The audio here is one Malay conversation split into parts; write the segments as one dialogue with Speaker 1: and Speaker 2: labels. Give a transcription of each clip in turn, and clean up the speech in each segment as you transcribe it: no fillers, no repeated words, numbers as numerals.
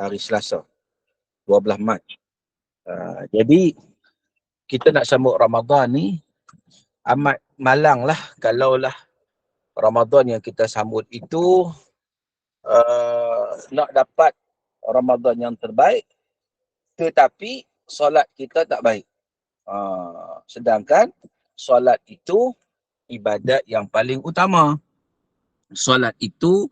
Speaker 1: hari Selasa, 12 Mac. Jadi kita nak sambut Ramadan ni amat malang lah kalaulah Ramadan yang kita sambut itu nak dapat Ramadan yang terbaik tetapi solat kita tak baik. Sedangkan solat itu ibadat yang paling utama. Solat itu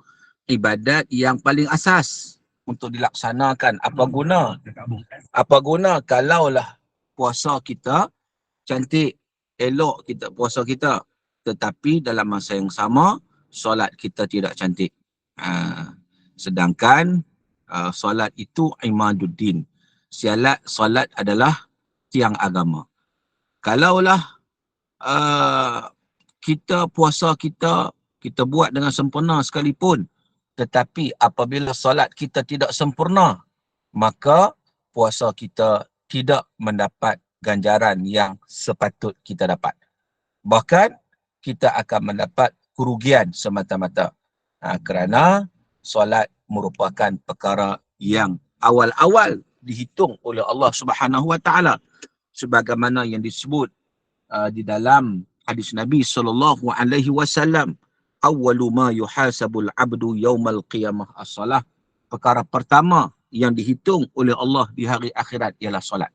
Speaker 1: ibadat yang paling asas untuk dilaksanakan. Apa guna kalaulah puasa kita cantik, elok kita puasa kita, tetapi dalam masa yang sama solat kita tidak cantik. Sedangkan solat itu imaduddin. Solat adalah tiang agama. Kalaulah kita puasa kita buat dengan sempurna sekalipun, tetapi apabila solat kita tidak sempurna, maka puasa kita tidak mendapat ganjaran yang sepatut kita dapat. Bahkan kita akan mendapat kerugian semata-mata. Kerana solat merupakan perkara yang awal-awal dihitung oleh Allah Subhanahu Wa Taala, sebagaimana yang disebut di dalam hadis Nabi sallallahu alaihi wasallam, awwalu ma yuhasabul abdu yaumal qiyamah as-salah. Perkara pertama yang dihitung oleh Allah di hari akhirat ialah solat.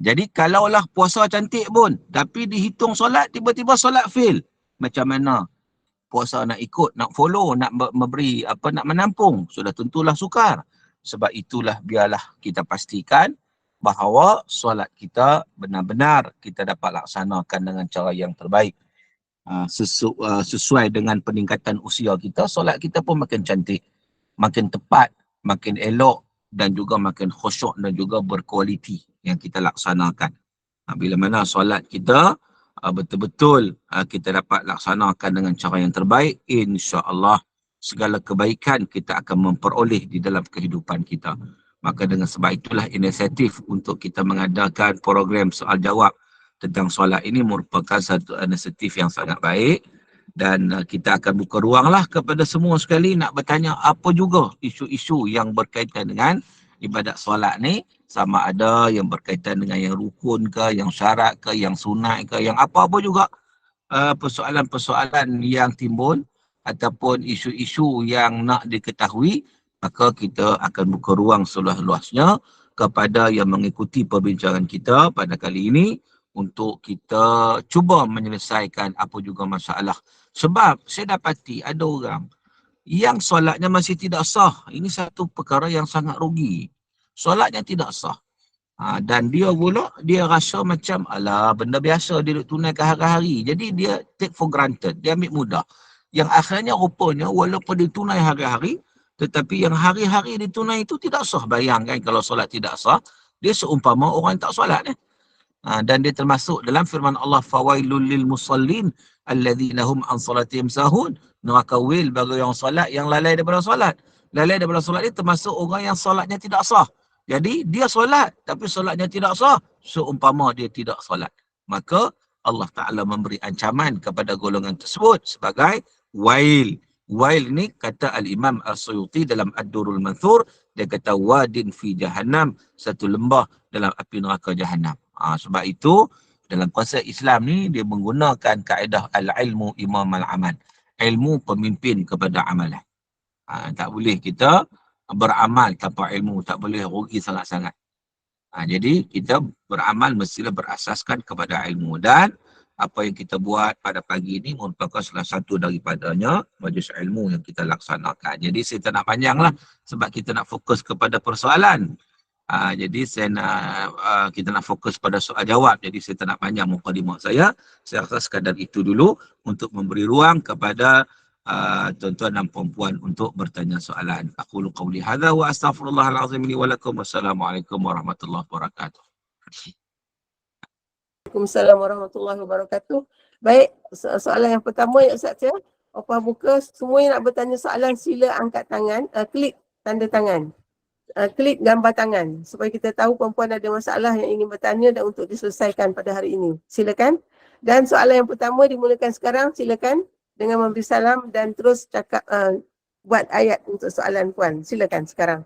Speaker 1: Jadi kalaulah puasa cantik pun tapi dihitung solat, tiba-tiba solat fail, macam mana puasa nak ikut, nak follow, nak memberi nak menampung? Sudah tentulah sukar. Sebab itulah biarlah kita pastikan bahawa solat kita benar-benar kita dapat laksanakan dengan cara yang terbaik. Sesuai dengan peningkatan usia kita, solat kita pun makin cantik, makin tepat, makin elok dan juga makin khusyuk dan juga berkualiti yang kita laksanakan. Bila mana solat kita betul-betul kita dapat laksanakan dengan cara yang terbaik, insya-Allah segala kebaikan kita akan memperoleh di dalam kehidupan kita. Maka dengan sebab itulah inisiatif untuk kita mengadakan program soal jawab tentang solat ini merupakan satu inisiatif yang sangat baik, dan kita akan buka ruanglah kepada semua sekali nak bertanya apa juga isu-isu yang berkaitan dengan ibadat solat ni, sama ada yang berkaitan dengan yang rukun ke, yang syarat ke, yang sunat ke, yang apa-apa juga persoalan-persoalan yang timbul ataupun isu-isu yang nak diketahui, maka kita akan buka ruang seluas-luasnya kepada yang mengikuti perbincangan kita pada kali ini untuk kita cuba menyelesaikan apa juga masalah. Sebab saya dapati ada orang yang solatnya masih tidak sah. Ini satu perkara yang sangat rugi. Solatnya tidak sah. Dan dia pula, dia rasa macam, alah, benda biasa dia duk tunaikan hari-hari. Jadi dia take for granted, dia ambil mudah. Yang akhirnya rupanya, walaupun dia tunai hari-hari, tetapi yang hari-hari ditunai itu tidak sah. Bayangkan kalau solat tidak sah, dia seumpama orang tak solat ni. Dan dia termasuk dalam firman Allah, fawailul lil musallin alladzina hum an salatihim sahun. Neraka wil bagi orang solat yang lalai daripada solat. Lalai daripada solat ni termasuk orang yang solatnya tidak sah. Jadi dia solat tapi solatnya tidak sah, seumpama dia tidak solat. Maka Allah Ta'ala memberi ancaman kepada golongan tersebut sebagai wail. Wail ni kata Al-Imam As-Suyuti dalam Ad-Durrul Manthur, dia kata wadin fi jahannam, satu lembah dalam api neraka jahannam. Sebab itu dalam konsep Islam ni dia menggunakan kaedah al-ilmu imam al-amal. Ilmu pemimpin kepada amalan. Tak boleh kita beramal tanpa ilmu, tak boleh rugi sangat-sangat. Jadi kita beramal mestilah berasaskan kepada ilmu, dan apa yang kita buat pada pagi ini merupakan salah satu daripadanya majlis ilmu yang kita laksanakan. Jadi saya tak nak panjanglah sebab kita nak fokus kepada persoalan. Jadi kita nak fokus pada soal jawab. Jadi saya tak nak panjang mukadimah saya. Saya rasa sekadar itu dulu untuk memberi ruang kepada tuan-tuan dan puan-puan untuk bertanya soalan. Aqulu qawli hadza wa astaghfirullahal azim li wa lakum. Wassalamualaikum warahmatullahi wabarakatuh.
Speaker 2: Waalaikumsalam warahmatullahi wabarakatuh. Baik, soalan yang pertama ya Ustaz ya. Apa muka semua yang nak bertanya soalan sila angkat tangan, klik tanda tangan. Klik gambar tangan supaya kita tahu perempuan ada masalah yang ingin bertanya dan untuk diselesaikan pada hari ini. Silakan. Dan soalan yang pertama dimulakan sekarang. Silakan dengan memberi salam dan terus cakap buat ayat untuk soalan puan. Silakan sekarang.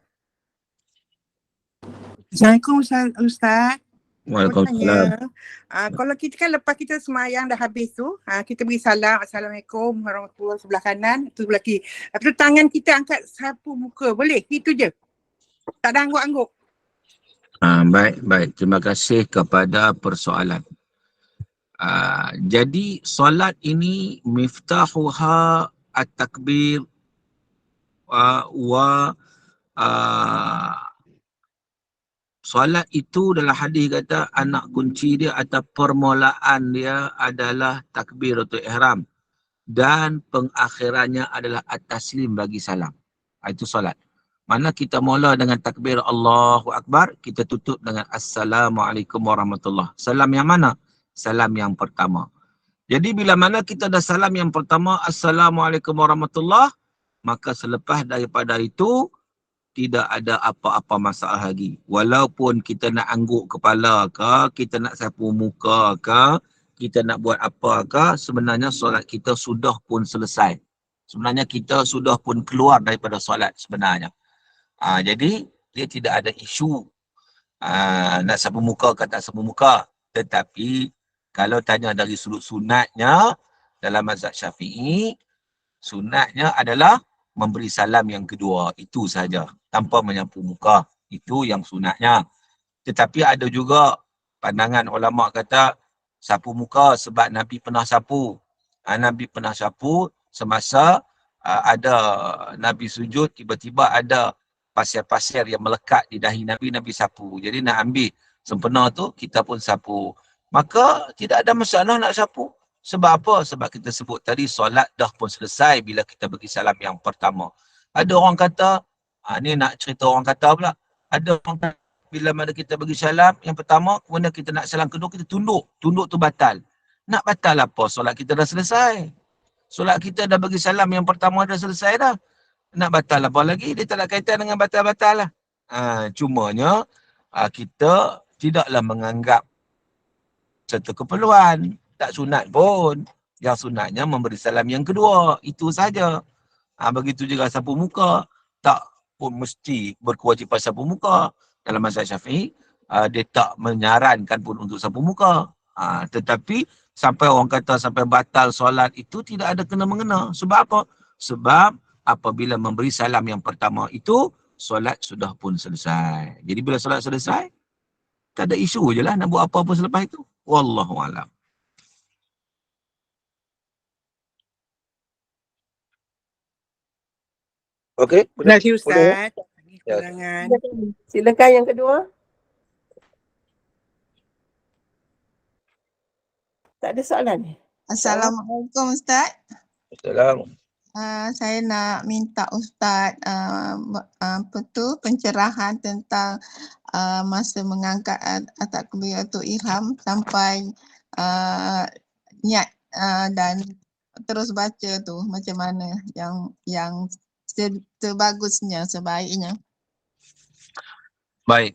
Speaker 3: Assalamualaikum Ustaz.
Speaker 1: Waalaikumsalam.
Speaker 3: Kalau kita kan lepas kita semayang dah habis tu, kita beri salam, Assalamualaikum warahmatullahi sebelah kanan, tu sebelah kiri. Lepas tu tangan kita angkat sapu muka, boleh? Itu je. Tak ada angguk-angguk.
Speaker 1: Baik. Terima kasih kepada persoalan. Jadi solat ini miftahuha at-takbir solat itu dalam hadis kata anak kunci dia atau permulaan dia adalah takbiratul ihram dan pengakhirannya adalah at-taslim bagi salam. Itu solat. Mana kita mula dengan takbir Allahu Akbar, kita tutup dengan Assalamualaikum warahmatullahi. Salam yang mana? Salam yang pertama. Jadi bila mana kita dah salam yang pertama Assalamualaikum warahmatullahi, maka selepas daripada itu tidak ada apa-apa masalah lagi. Walaupun kita nak angguk kepala ke, kita nak sapu muka ke, kita nak buat apa ke, sebenarnya solat kita sudah pun selesai. Sebenarnya kita sudah pun keluar daripada solat sebenarnya. Jadi dia tidak ada isu nak sapu muka ke tak sapu muka. Tetapi kalau tanya dari sudut sunatnya dalam mazhab Syafi'i, sunatnya adalah memberi salam yang kedua, itu saja, tanpa menyapu muka. Itu yang sunatnya. Tetapi ada juga pandangan ulama kata sapu muka sebab Nabi pernah sapu. Nabi pernah sapu semasa ada Nabi sujud, tiba-tiba ada pasir-pasir yang melekat di dahi Nabi, Nabi sapu. Jadi nak ambil sempena tu, kita pun sapu. Maka tidak ada masalah nak sapu. Sebab apa? Sebab kita sebut tadi solat dah pun selesai bila kita bagi salam yang pertama. Ada orang kata, ni nak cerita orang kata pula. Ada orang kata bila mana kita bagi salam yang pertama, kemudian kita nak salam kedua, kita tunduk. Tunduk tu batal. Nak batal apa? Solat kita dah selesai. Solat kita dah bagi salam yang pertama dah selesai dah. Nak batal apa lagi? Dia tak ada kaitan dengan batal-batal lah. Cumanya kita tidaklah menganggap satu keperluan. Tak sunat pun. Yang sunatnya memberi salam yang kedua. Itu saja. Begitu juga sapu muka. Tak pun mesti berkewajipan sapu muka. Dalam mazhab Syafi'i, dia tak menyarankan pun untuk sapu muka. Tetapi sampai orang kata sampai batal solat itu tidak ada kena-mengena. Sebab apa? Sebab apabila memberi salam yang pertama itu, solat sudah pun selesai. Jadi bila solat selesai, tak ada isu je lah nak buat apa pun selepas itu. Wallahualam. Okey.
Speaker 3: Terima kasih Ustaz. Jangan.
Speaker 2: Silakan yang kedua. Tak ada soalan ni?
Speaker 4: Assalamualaikum Ustaz.
Speaker 1: Assalamualaikum.
Speaker 4: Saya nak minta Ustaz pencerahan tentang masa mengangkat takbiratul ihram sampai niat dan terus baca tu macam mana yang sebagusnya, sebaiknya.
Speaker 1: Baik.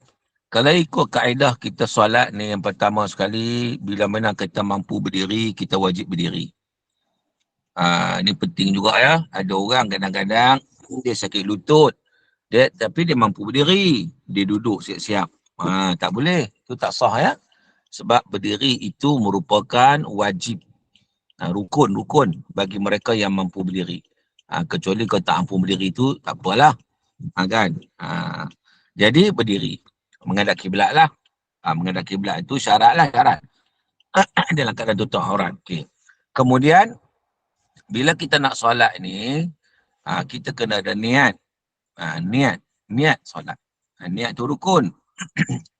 Speaker 1: Kalau ikut kaedah kita solat ni, yang pertama sekali, bila mana kita mampu berdiri, kita wajib berdiri. Ini penting juga ya. Ada orang kadang-kadang dia sakit lutut, tapi dia mampu berdiri. Dia duduk siap-siap. Tak boleh. Itu tak sah ya. Sebab berdiri itu merupakan wajib. Rukun bagi mereka yang mampu berdiri. Kecuali kalau tak mampu berdiri itu, tak apalah. Kan? Jadi berdiri. Menghadap kiblat lah. Menghadap kiblat itu syarat lah, syarat. Dalam keadaan tutup aurat. Okay. Kemudian, bila kita nak solat ni, kita kena ada niat. Niat solat. Niat itu rukun.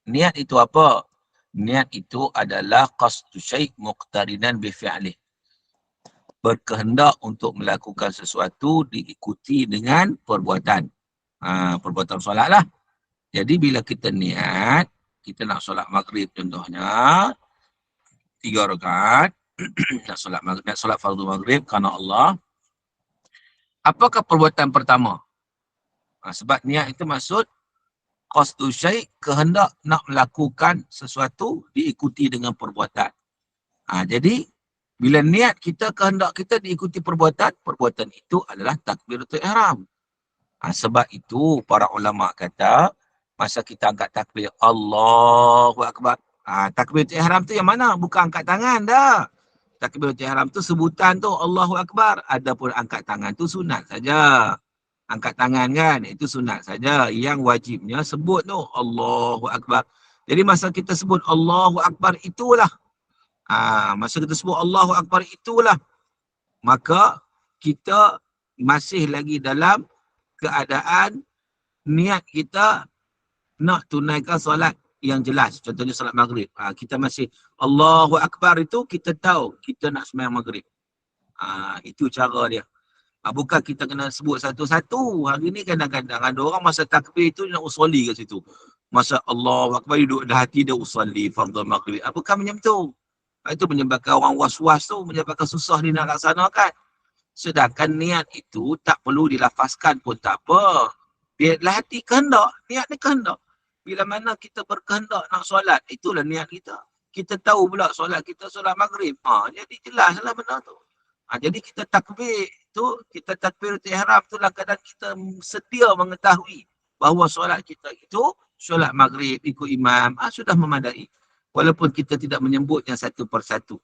Speaker 1: Niat itu apa? Niat itu adalah qasdu syai' muqtarinan bifi'lih. Berkehendak untuk melakukan sesuatu diikuti dengan perbuatan. Perbuatan solat lah. Jadi bila kita niat, kita nak solat maghrib contohnya, 3 rakaat, nak solat maghrib, nak solat fardu maghrib kerana Allah. Apakah perbuatan pertama? Sebab niat itu maksud qasdu syai', kehendak nak melakukan sesuatu diikuti dengan perbuatan. Jadi bila niat kita, kehendak kita diikuti perbuatan itu adalah takbiratul ihram. Sebab itu para ulama kata Masa kita angkat takbir, Allahu Akbar. Takbiratul ihram tu yang mana? Bukan angkat tangan dah. Takbiratul ihram tu sebutan tu Allahu Akbar. Adapun angkat tangan tu sunat saja. Angkat tangan kan, itu sunat saja. Yang wajibnya sebut tu Allahu Akbar. Jadi masa kita sebut Allahu Akbar itulah, masa kita sebut Allahu Akbar itulah, maka kita masih lagi dalam keadaan niat kita nak tunaikan solat yang jelas. Contohnya solat maghrib. Kita masih Allahu Akbar itu kita tahu kita nak sembahyang maghrib. Itu cara dia. Bukan kita kena sebut satu-satu. Hari ni kadang-kadang ada orang masa takbir tu nak usolli kat situ. Masa Allahu Akbar duduk dah hati dia usolli fardhu maghrib. Bukan macam tu. Itu menyebabkan orang was-was tu, menyebabkan susah dia nak laksanakan. Sedangkan niat itu tak perlu dilafazkan pun tak apa. Biarlah hati kehendak, niat ni kehendak. Bila mana kita berkehendak nak solat, itulah niat kita. Kita tahu pula solat kita solat maghrib. Jadi jelaslah benda tu. Jadi kita takbir tu, kita takbiratul ihram tu dalam keadaan kita sedia mengetahui bahawa solat kita itu solat maghrib ikut imam, sudah memadai. Walaupun kita tidak menyebutnya satu persatu.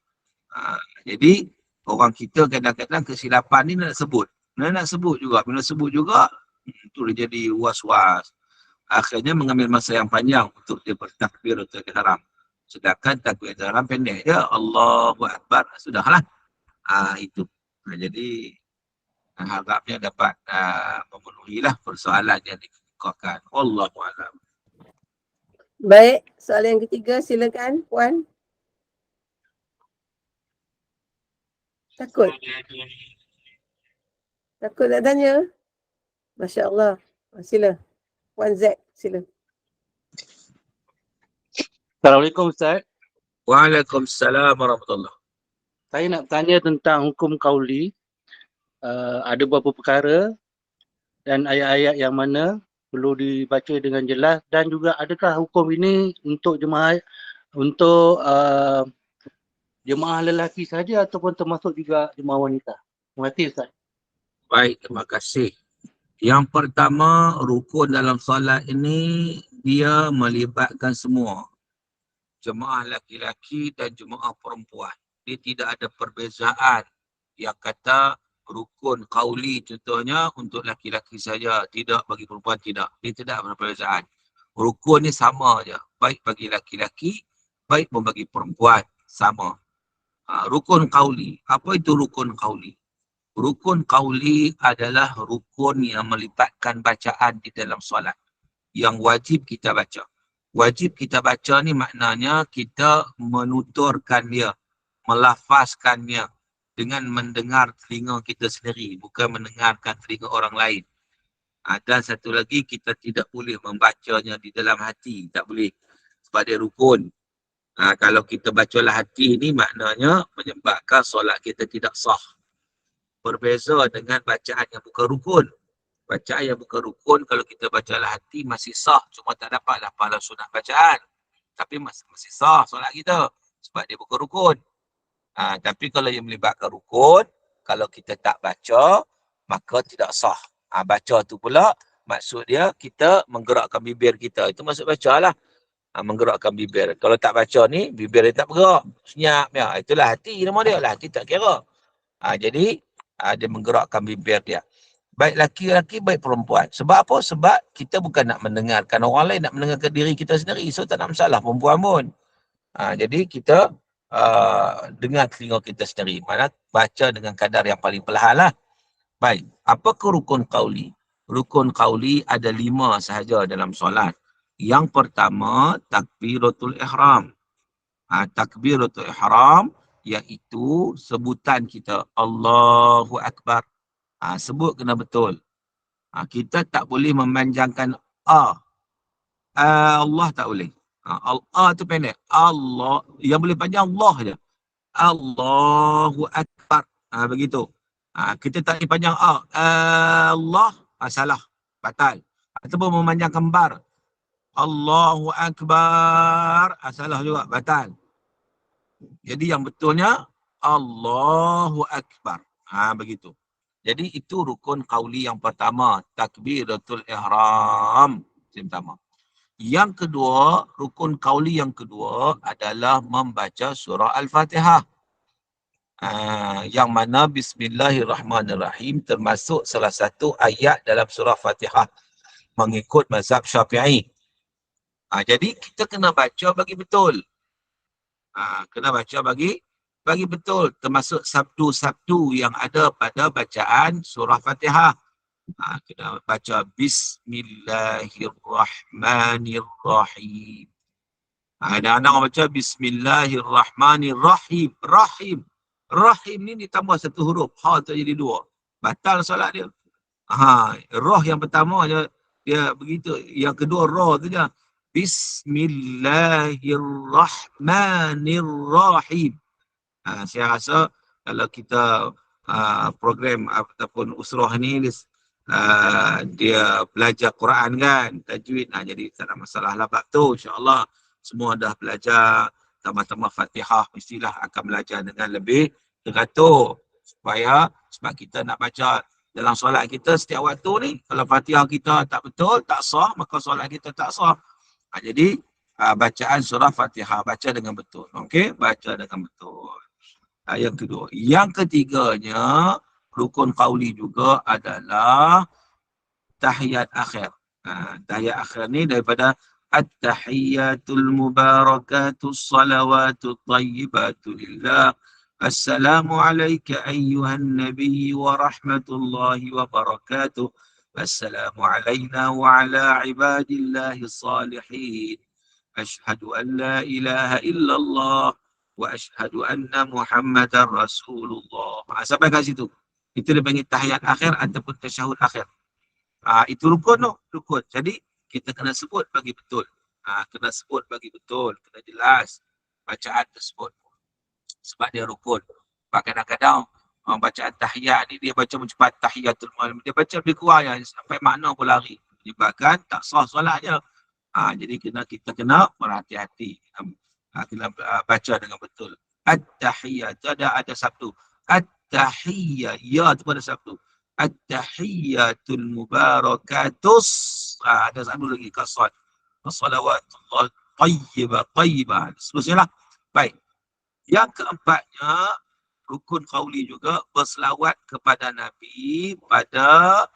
Speaker 1: Jadi orang kita kadang-kadang kesilapan ni nak sebut. Nak sebut juga. Bila sebut juga, itu dia jadi was-was. Akhirnya mengambil masa yang panjang untuk dia bertakbiratul ihram. Sedangkan takbiratul ihram pendek je. Allahu Akbar. Sudahlah. Itu. Jadi harapnya dapat memenuhilah persoalan yang dikemukakan. Wallahu a'lam.
Speaker 2: Baik, soalan yang ketiga silakan Puan. Takut? Takut nak tanya? Masya Allah. Sila. Puan Z, sila.
Speaker 5: Assalamualaikum Ustaz.
Speaker 1: Waalaikumsalam warahmatullahi.
Speaker 5: Saya nak tanya tentang hukum qauli. Ada beberapa perkara dan ayat-ayat yang mana perlu dibaca dengan jelas, dan juga adakah hukum ini untuk jemaah lelaki saja ataupun termasuk juga jemaah wanita? Terima kasih Ustaz.
Speaker 1: Baik, terima kasih. Yang pertama, rukun dalam solat ini dia melibatkan semua. Jemaah laki-laki dan jemaah perempuan. Dia tidak ada perbezaan yang kata rukun qauli contohnya untuk laki-laki saja, tidak bagi perempuan tidak. Dia tidak ada perbezaan. Rukun ni sama aja, baik bagi laki-laki, baik pun bagi perempuan, sama. Rukun qauli. Apa itu rukun qauli? Rukun qauli adalah rukun yang melibatkan bacaan di dalam solat. Yang wajib kita baca. Wajib kita baca ni maknanya kita menuturkan dia, melafazkannya dengan mendengar telinga kita sendiri, bukan mendengarkan telinga orang lain. Dan satu lagi, kita tidak boleh membacanya di dalam hati, tak boleh. Sebab dia rukun. Kalau kita bacalah hati ni maknanya menyebabkan solat kita tidak sah. Berbeza dengan bacaan yang bukan rukun. Bacaan yang bukan rukun, kalau kita bacalah hati masih sah, cuma tak dapatlah pahala sunat bacaan. Tapi masih sah solat kita sebab dia bukan rukun. Tapi kalau yang melibatkan rukun, kalau kita tak baca, maka tidak sah. Baca tu pula, maksud dia kita menggerakkan bibir kita. Itu maksud baca lah. Menggerakkan bibir. Kalau tak baca ni, bibir dia tak bergerak. Senyap ya. Itulah hati nama dia. Hati tak kira. Jadi, dia menggerakkan bibir dia. Baik laki-laki, baik perempuan. Sebab apa? Sebab kita bukan nak mendengarkan orang lain, nak mendengarkan diri kita sendiri. So, tak nak masalah perempuan pun. Jadi, kita dengar telinga kita sendiri. Mana baca dengan kadar yang paling perlahan lah. Baik, apakah rukun qauli? Rukun qauli ada 5 sahaja dalam solat. Yang pertama, takbiratul ihram. Takbiratul ihram iaitu sebutan kita Allahu Akbar. Sebut kena betul. Kita tak boleh memanjangkan Allah tak boleh. Allah tu pendek. Allah. Yang boleh panjang Allah je. Allahu Akbar. Begitu. Kita tak boleh panjang Allah. Salah. Batal. Ataupun memanjangkan bar. Allahu Akbar. Salah juga. Batal. Jadi yang betulnya Allahu Akbar. Begitu. Jadi itu rukun qauli yang pertama. Takbiratul ihram. Yang pertama. Yang kedua, rukun qauli yang kedua adalah membaca surah Al-Fatihah. Yang mana Bismillahirrahmanirrahim termasuk salah satu ayat dalam surah Fatihah mengikut mazhab Syafi'i. Jadi kita kena baca bagi betul. Kena baca bagi betul, termasuk sabdu-sabdu yang ada pada bacaan surah Fatihah. Kena baca Bismillahirrahmanirrahim. Anak-anak baca Bismillahirrahmanirrahim. Rahim ni ditambah satu huruf. Ha tu jadi dua. Batal solat dia. Roh yang pertama dia begitu. Yang kedua roh tu je. Bismillahirrahmanirrahim. Saya rasa kalau kita program ataupun usrah ni dia belajar Quran kan, tajwid, jadi tak ada masalah lah bab tu. InsyaAllah semua dah belajar tambah-tambah Fatihah, mestilah akan belajar dengan lebih teratur sebab kita nak baca dalam solat kita setiap waktu ni. Kalau Fatihah kita tak betul, tak sah, maka solat kita tak sah. Jadi bacaan surah Fatihah baca dengan betul. Okey, baca dengan betul. Yang kedua. Yang ketiganya, rukun qauli juga adalah tahiyat akhir. Tahiyat akhir ni daripada at-tahiyyatul mubarakatus salawatut tayyibatu lillah. Assalamu alayka ayyuhan nabiy wa rahmatullahi wa barakatuh. Assalamu alayna wa ala ibadillahi salihin. Ashhadu an la ilaha illallah wa ashhadu anna Muhammadar Rasulullah. Sampai kat situ. Itu dia panggil tahiyat akhir ataupun tasyahud akhir. Itu rukun tu, rukun. Jadi kita kena sebut bagi betul. Kena sebut bagi betul, kena jelas bacaan tersebut. Sebab dia rukun. Sebab kadang-kadang bacaan tahiyat ni dia baca cepat tahiyatul mu'min. Dia baca lebih kurang sampai makna pun lari. Menyebabkan tak sah solatnya. Jadi kita kena berhati-hati. Kena baca dengan betul. At-tahiyyat, ada sabtu. At-tahiyyat, ya tu pada sabtu. At-tahiyyatul mubarakatus. Ada sabtu lagi, kasad. Salawatullah tayyibah. Seterusnya lah. Baik. Yang keempatnya, rukun qauli juga berselawat kepada Nabi pada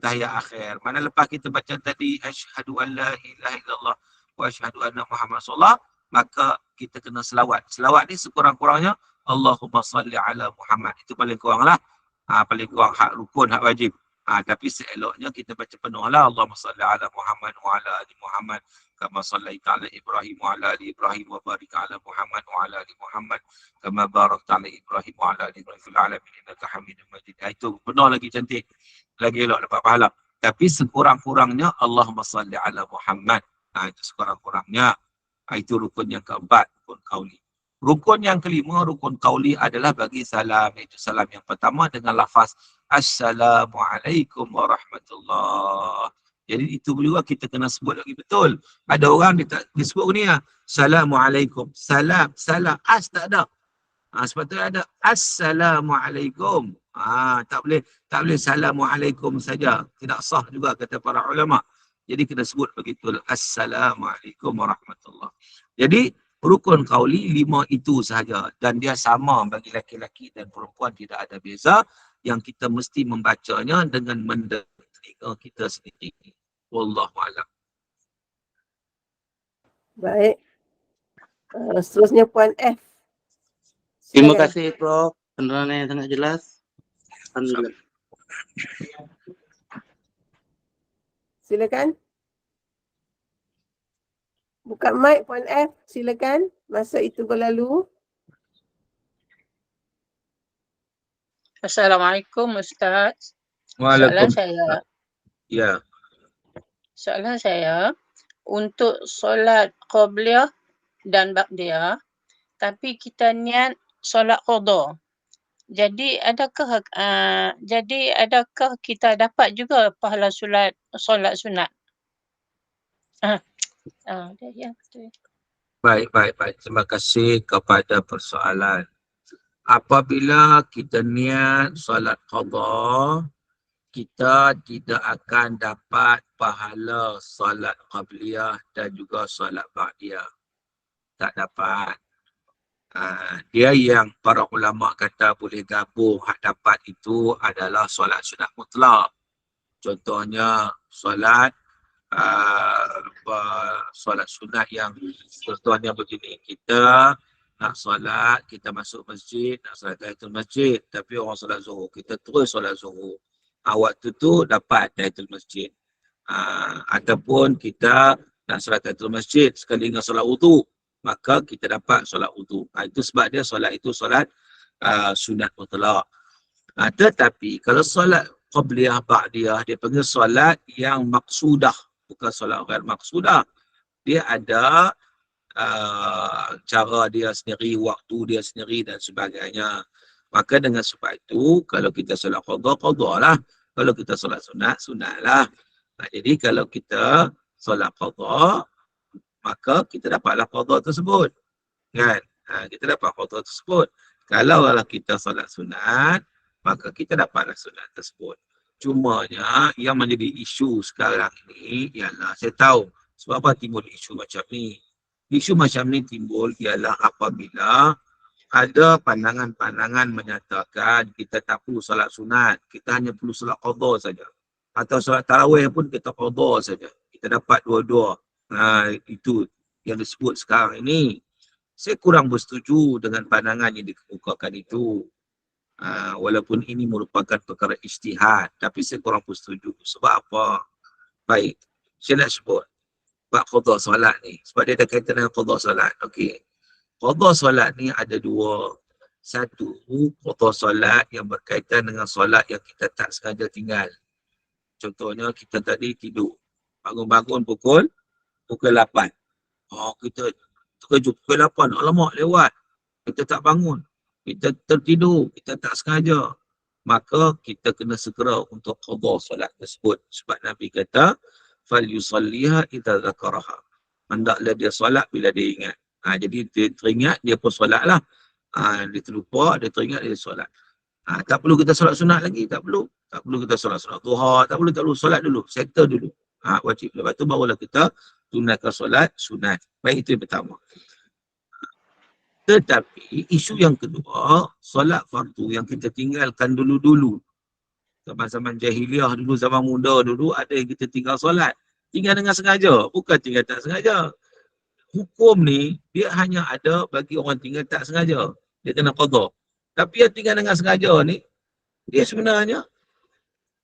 Speaker 1: tahiyat akhir. Mana lepas kita baca tadi asyhadu an la ilaha illallah wa asyhadu anna Muhammad sallallahu, maka kita kena selawat. Selawat ni sekurang-kurangnya Allahumma salli ala Muhammad. Itu paling kurang lah. Paling kurang hak rukun, hak wajib. Tapi seeloknya kita baca penuh lah. Allahumma salli ala Muhammad wa ala ali Muhammad kama sallaita ala Ibrahim wa ala ali Ibrahim wa barik ala Muhammad wa ala ali Muhammad kama barakta ala Ibrahim wa ala ali Ibrahim fil alamin innaka Hamidum Majid. Itu penuh lagi cantik. Lagi elok dapat pahala. Tapi sekurang-kurangnya Allahumma salli ala Muhammad. Itu sekurang-kurangnya. Itu rukun yang keempat, rukun qauli. Rukun yang kelima, rukun qauli adalah bagi salam. Itu salam yang pertama dengan lafaz Assalamualaikum warahmatullahi. Jadi itu juga kita kena sebut lagi betul. Ada orang dia sebut ni Assalamualaikum. Salam. As tak ada. Sebab tu ada Assalamualaikum. Tak boleh Assalamualaikum saja. Tidak sah juga kata para ulama. Jadi kena sebut begitu. Assalamualaikum warahmatullahi. Jadi rukun qauli 5 itu sahaja. Dan dia sama bagi lelaki-lelaki dan perempuan, tidak ada beza. Yang kita mesti membacanya dengan mendengar telinga kita sendiri. Wallahu a'lam.
Speaker 2: Baik. Seterusnya Puan F.
Speaker 5: Terima
Speaker 2: Silakan.
Speaker 5: kasih Prof. Penerangan yang sangat jelas. Alhamdulillah.
Speaker 2: Silakan. Buka mic Puan F. Silakan. Masa itu berlalu.
Speaker 6: Assalamualaikum Ustaz.
Speaker 1: Waalaikumsalam. Ya.
Speaker 6: Soalan saya untuk solat qabliyah dan ba'diyah, tapi kita niat solat qada. Jadi adakah kita dapat juga pahala solat sunat?
Speaker 1: Baik. Terima kasih kepada persoalan. Apabila kita niat solat qada, kita tidak akan dapat pahala solat qabliyah dan juga solat ba'diyah. Tak dapat. Dia yang para ulama kata boleh gabung hak dapat itu adalah solat sunat mutlak. Contohnya solat solat sunat yang contohnya begini, kita nak solat, kita masuk masjid, nak solat tahiyatul masjid, tapi orang solat zuhur, kita terus solat zuhur. Waktu tu dapat tahiyatul masjid. Ataupun kita nak solat tahiyatul masjid sekali dengan solat wudu, maka kita dapat solat wudu. Itu sebab dia solat itu solat sunat mutlak. Tetapi kalau solat qabliyah ba'diyah, dia panggil solat yang maksudah, bukan solat ghair maksudah. Dia ada cara dia sendiri, waktu dia sendiri dan sebagainya. Maka dengan sebab itu, kalau kita solat qadha, qadha lah. Kalau kita solat sunat, sunat lah. Jadi kalau kita solat qadha, maka kita dapatlah qadha tersebut. Kan? Kita dapat qadha tersebut. Kalau kita solat sunat, maka kita dapatlah sunat tersebut. Cumanya yang menjadi isu sekarang ini ialah, saya tahu sebab apa timbul isu macam ni. Isu macam ni timbul ialah apabila ada pandangan-pandangan menyatakan kita tak perlu solat sunat, kita hanya perlu solat qadha saja. Atau solat tarawih pun kita qadha saja. Kita dapat dua-dua. Itu yang disebut sekarang ini. Saya kurang bersetuju dengan pandangan yang dikemukakan itu. Walaupun ini merupakan perkara ijtihad, tapi saya kurang bersetuju. Sebab apa? Baik, saya nak sebut bab qadha solat ni. Sebab dia ada kaitan dengan qadha solat. Okey. Qadha solat ni ada dua. Satu, qadha solat yang berkaitan dengan solat yang kita tak sengaja tinggal. Contohnya kita tadi tidur. Bangun-bangun pukul 8. Kita terkejut pukul 8. Alamak, lewat. Kita tak bangun. Kita tertidur. Kita tak sengaja. Maka kita kena segera untuk qadha solat tersebut. Sebab Nabi kata, فَلْيُصَلِّهَا إِذَا ذَكَرَهَا. Hendaklah dia solat bila dia ingat. Jadi dia teringat, dia pun solat lah. Dia terlupa, dia teringat, dia solat. Tak perlu kita solat sunat lagi. Tak perlu. Tak perlu kita solat duha. Tak perlu. Solat dulu. Settle dulu. Wajib. Lepas tu barulah kita tunaikan solat sunat. Baik, itu yang pertama. Tetapi isu yang kedua, solat fardu yang kita tinggalkan dulu-dulu. Zaman-zaman jahiliah dulu, zaman muda dulu, ada yang kita tinggal solat. Tinggal dengan sengaja. Bukan tinggal tak sengaja. Hukum ni, dia hanya ada bagi orang tinggal tak sengaja. Dia kena qadha. Tapi yang tinggal dengan sengaja ni, dia sebenarnya,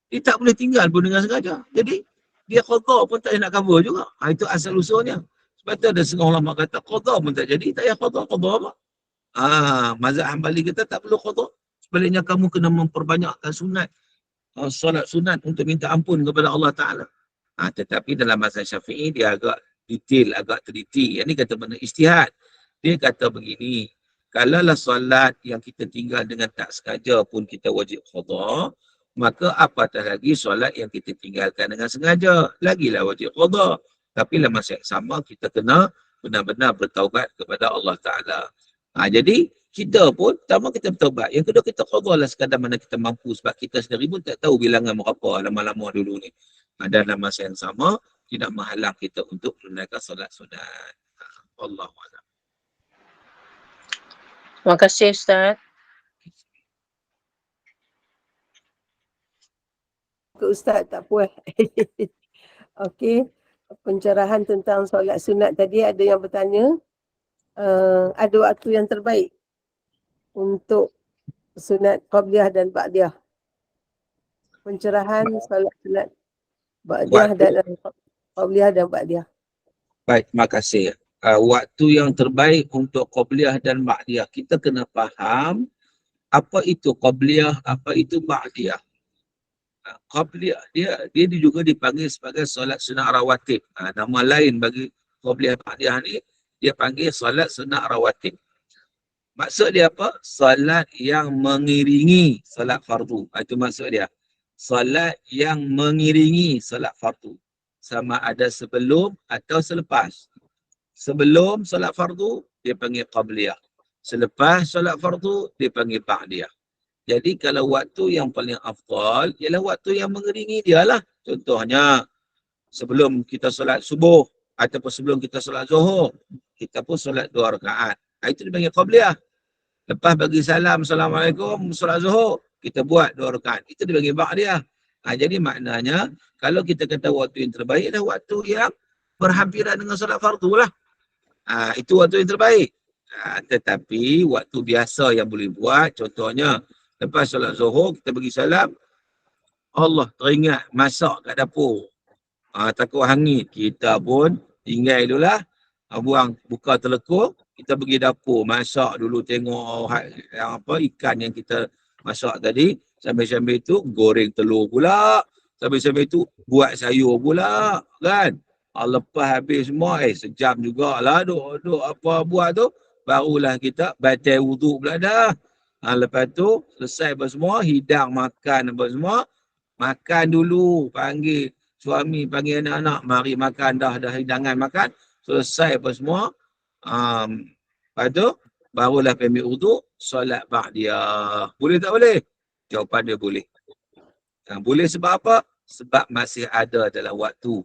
Speaker 1: dia tak boleh tinggal pun dengan sengaja. Jadi, dia qadha pun tak nak cover juga. Itu asal usulnya. Sebab tu ada setengah ulama kata, qadha pun tak jadi, tak payah qadha apa? Mazhab Hambali kita tak perlu qadha. Sebaliknya kamu kena memperbanyakkan sunat. Solat sunat untuk minta ampun kepada Allah Ta'ala. Tetapi dalam mazhab Syafi'i, dia agak detail, agak teliti. Yang ni kata benda ijtihad. Dia kata begini, kalaulah solat yang kita tinggal dengan tak sengaja pun kita wajib qadha, maka apatah lagi solat yang kita tinggalkan dengan sengaja, lagilah wajib qadha. Tapi dalam masa yang sama kita kena benar-benar bertaubat kepada Allah Ta'ala. Jadi kita pun pertama kita bertaubat, yang kedua kita qadha lah sekadar mana kita mampu, sebab kita sendiri pun tak tahu bilangan berapa lama-lama dulu ni. Dan dalam masa yang sama tidak menghalang kita untuk menunaikan solat sunat. Wallahualam.
Speaker 6: Terima kasih Ustaz.
Speaker 2: Ustaz tak puas. Okey. Pencerahan tentang solat sunat tadi, ada yang bertanya, ada waktu yang terbaik untuk sunat qabliyah dan ba'diyah. Pencerahan solat sunat ba'diyah dan qabliyah dan ba'diyah.
Speaker 1: Baik, terima kasih. Waktu yang terbaik untuk qabliyah dan ba'diyah, kita kena faham apa itu qabliyah, apa itu ba'diyah. Qabliyah dia juga dipanggil sebagai solat sunat rawatib. Nama lain bagi qabliyah ba'diyah ni, dia panggil solat sunat rawatib. Maksud dia apa? Solat yang mengiringi solat fardu. Itu maksud dia. Solat yang mengiringi solat fardu. Sama ada sebelum atau selepas. Sebelum solat fardu, dia panggil qabliyah. Selepas solat fardu, dia panggil ba'diyah. Jadi kalau waktu yang paling afdal ialah waktu yang mengiringi dia lah. Contohnya, sebelum kita solat subuh ataupun sebelum kita solat zuhur, kita pun solat 2 rakaat. Itu dipanggil qabliyah. Lepas bagi salam, Assalamualaikum, solat zuhur, kita buat 2 rakaat. Itu dipanggil ba'diyah. Jadi maknanya, kalau kita kata waktu yang terbaik adalah waktu yang berhampiran dengan solat fardu lah. Itu waktu yang terbaik. Tetapi waktu biasa yang boleh buat, contohnya lepas solat zuhur, kita bagi salam, Allah teringat masak kat dapur. Takut hangit, kita pun tinggal dululah, buka telekuk, kita pergi dapur, masak dulu, tengok yang ikan yang kita masak tadi, sambil-sambil tu goreng telur pula, sambil-sambil tu buat sayur pula, kan? Lepas habis semua, sejam jugalah duk apa buat tu, barulah kita batal wuduk pula dah. Lepas tu, selesai apa semua, hidang makan apa semua, makan dulu, panggil suami, panggil anak-anak, mari makan dah hidangan makan, selesai apa semua. Lepas tu, barulah ambil wuduk, solat ba'diyah. Boleh tak boleh? Jawapan dia boleh. Boleh sebab apa? Sebab masih ada dalam waktu.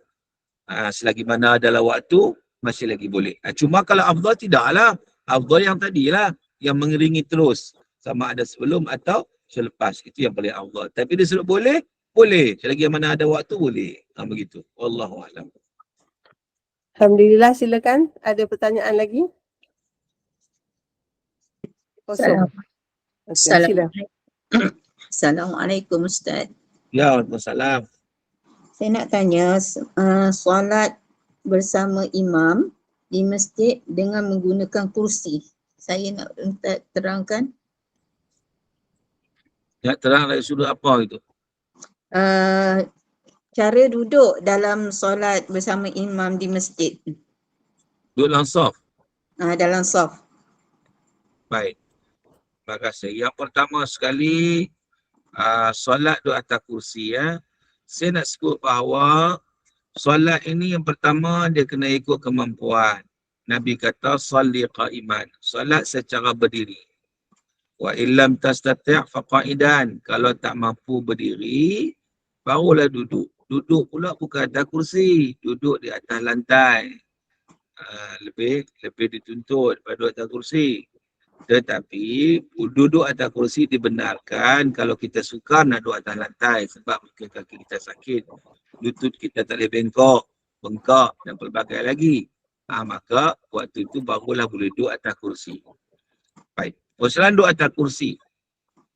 Speaker 1: Selagi mana dalam waktu, masih lagi boleh. Cuma kalau afdal tidaklah. Afdal yang tadilah, yang mengiringi terus. Sama ada sebelum atau selepas. Itu yang paling afdal. Tapi dia sebut boleh? Boleh. Selagi mana ada waktu, boleh. Begitu. Wallahualam.
Speaker 2: Alhamdulillah, silakan. Ada pertanyaan lagi? Kosong. Sila.
Speaker 7: Assalamualaikum Ustaz.
Speaker 1: Ya, Waalaikumsalam.
Speaker 7: Saya nak tanya, solat bersama imam di masjid dengan menggunakan kursi. Saya nak terangkan.
Speaker 1: Ya, terang dari sudut apa itu?
Speaker 7: Cara duduk dalam solat bersama imam di masjid.
Speaker 1: Duduk dalam saf.
Speaker 7: Dalam saf.
Speaker 1: Baik. Terima kasih. Yang pertama sekali, solat duduk atas kursi. Saya nak sebut bahawa solat ini yang pertama dia kena ikut kemampuan. Nabi kata, salli qa'iman. Solat secara berdiri. Wa illam tastati' faqa'idan. Kalau tak mampu berdiri, barulah duduk. Duduk pula bukan atas kursi. Duduk di atas lantai. Lebih dituntut pada atas kursi. Tetapi duduk atas kursi dibenarkan kalau kita suka nak duduk atas lantai sebab mungkin kaki kita sakit, lutut kita tak boleh bengkak dan pelbagai lagi. Maka waktu itu barulah boleh duduk atas kursi. Baik. Persoalan duduk atas kursi.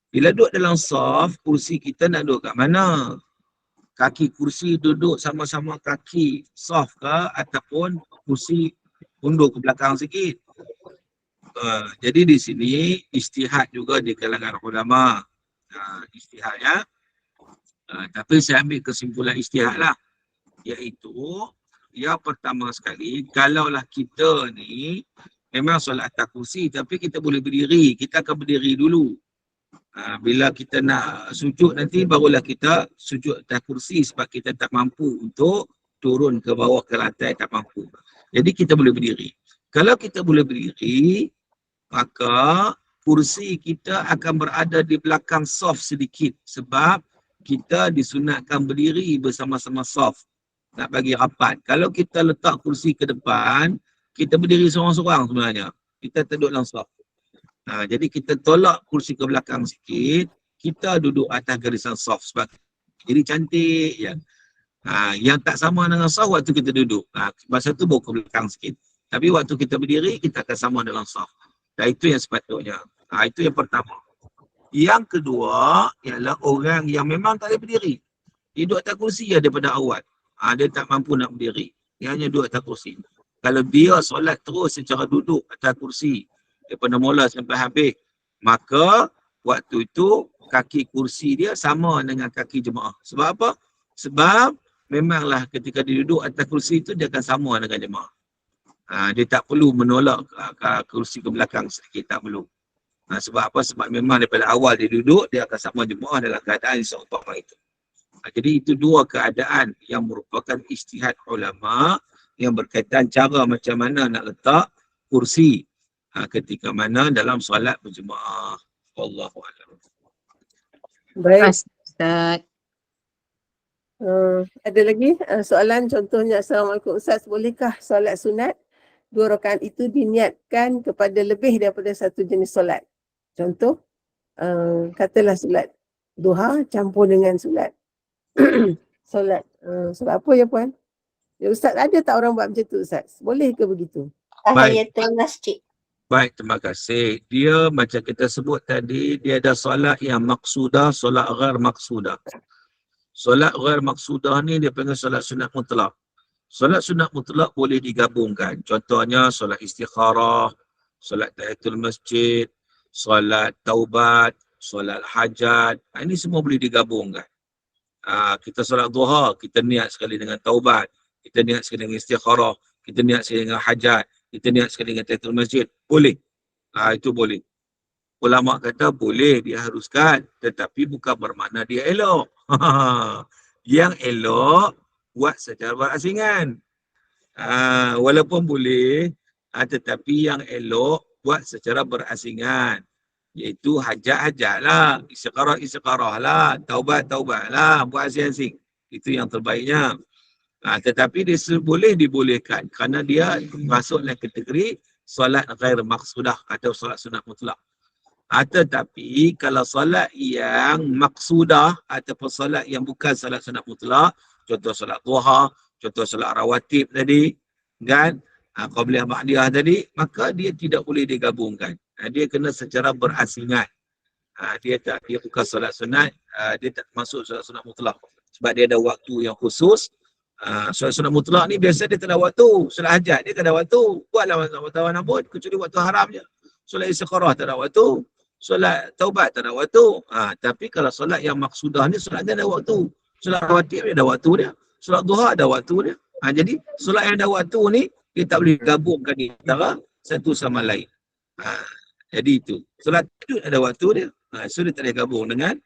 Speaker 1: Bila duduk dalam saf, kursi kita nak duduk kat mana? Kaki kursi duduk sama-sama kaki saf ke ataupun kursi undur ke belakang sikit? Jadi di sini ijtihad juga di kalangan ulama. Ijtihad ya. Tapi saya ambil kesimpulan ijtihad lah. Iaitu yang pertama sekali, kalaulah kita ni memang solat atas kursi tapi kita boleh berdiri, kita akan berdiri dulu. Bila kita nak sujud nanti barulah kita sujud atas kursi sebab kita tak mampu untuk turun ke bawah ke lantai, tak mampu. Jadi kita boleh berdiri. Kalau kita boleh berdiri, maka kursi kita akan berada di belakang saf sedikit sebab kita disunatkan berdiri bersama-sama saf. Nak bagi rapat. Kalau kita letak kursi ke depan, kita berdiri seorang-seorang sebenarnya. Kita duduk dalam saf. Jadi kita tolak kursi ke belakang sikit, kita duduk atas garisan saf sebab jadi cantik ya. Yang tak sama dengan saf waktu kita duduk. Masa tu bawa ke belakang sikit. Tapi waktu kita berdiri, kita akan sama dalam saf. Dan itu yang sepatutnya. Itu yang pertama. Yang kedua ialah orang yang memang tak boleh berdiri. Dia duduk atas kursi ya daripada awal. Dia tak mampu nak berdiri. Dia hanya duduk atas kursi. Kalau dia solat terus secara duduk atas kursi daripada mula sampai habis, maka waktu itu kaki kursi dia sama dengan kaki jemaah. Sebab apa? Sebab memanglah ketika dia duduk atas kursi itu dia akan sama dengan jemaah. Dia tak perlu menolak kursi ke belakang sedikit, tak perlu. Sebab apa? Sebab memang daripada awal dia duduk, dia akan sama jemaah dalam keadaan seumpama itu. Jadi itu dua keadaan yang merupakan ijtihad ulama yang berkaitan cara macam mana nak letak kursi ketika mana dalam solat berjemaah. Wallahualam.
Speaker 2: Baik.
Speaker 7: Ustaz.
Speaker 2: Ada lagi soalan contohnya, Assalamualaikum Ustaz, bolehkah solat sunat 2 rakaat itu diniatkan kepada lebih daripada satu jenis solat? Contoh, katalah solat duha campur dengan solat solat apa ya Puan? Ya Ustaz, ada tak orang buat macam tu Ustaz? Boleh ke begitu?
Speaker 6: Tahiyatul masjid.
Speaker 1: Baik, terima kasih. Dia macam kita sebut tadi, dia ada solat yang maksudah, solat ghair maksudah. Solat ghair maksudah ni dia panggil solat sunat mutlak. Solat sunat mutlak boleh digabungkan. Contohnya solat istikharah, solat tahiyatul masjid, solat taubat, solat hajat. Ini semua boleh digabungkan. Kita solat duha, kita niat sekali dengan taubat, kita niat sekali dengan istikharah, kita niat sekali dengan hajat, kita niat sekali dengan tahiyatul masjid. Boleh. Itu boleh. Ulama kata boleh diharuskan, tetapi bukan bermakna dia elok. Yang elok buat secara berasingan. Walaupun boleh, tetapi yang elok buat secara berasingan. Iaitu hajat-hajat lah, istikharah lah, taubat lah, buat asing-asing. Itu yang terbaiknya. Tetapi dia boleh dibolehkan kerana dia masuk dalam kategori solat ghair maksudah atau solat sunat mutlak. Tetapi kalau solat yang maksudah ataupun solat yang bukan solat sunat mutlak, contoh solat duha, contoh solat rawatib tadi, kan, qabliyah ba'diyah tadi, maka dia tidak boleh digabungkan. Dia kena secara berasingan. Dia bukan solat sunat, dia tak masuk solat sunat mutlak. Sebab dia ada waktu yang khusus. Solat sunat mutlak ni biasa dia tak ada waktu. Solat hajat dia tak ada waktu. Buatlah waktu mana pun, kecuali waktu haram je. Solat istikharah tak ada waktu. Solat taubat tak ada waktu. Tapi kalau solat yang maksudah ni, solat dia ada waktu. Solat rawatib dia ada waktu dia. Solat duha ada waktu dia. Jadi solat yang ada waktu ni, dia tak boleh gabungkan di antara satu sama lain. Jadi itu. Solat tahajud ada waktu dia. So dia tak boleh gabung dengan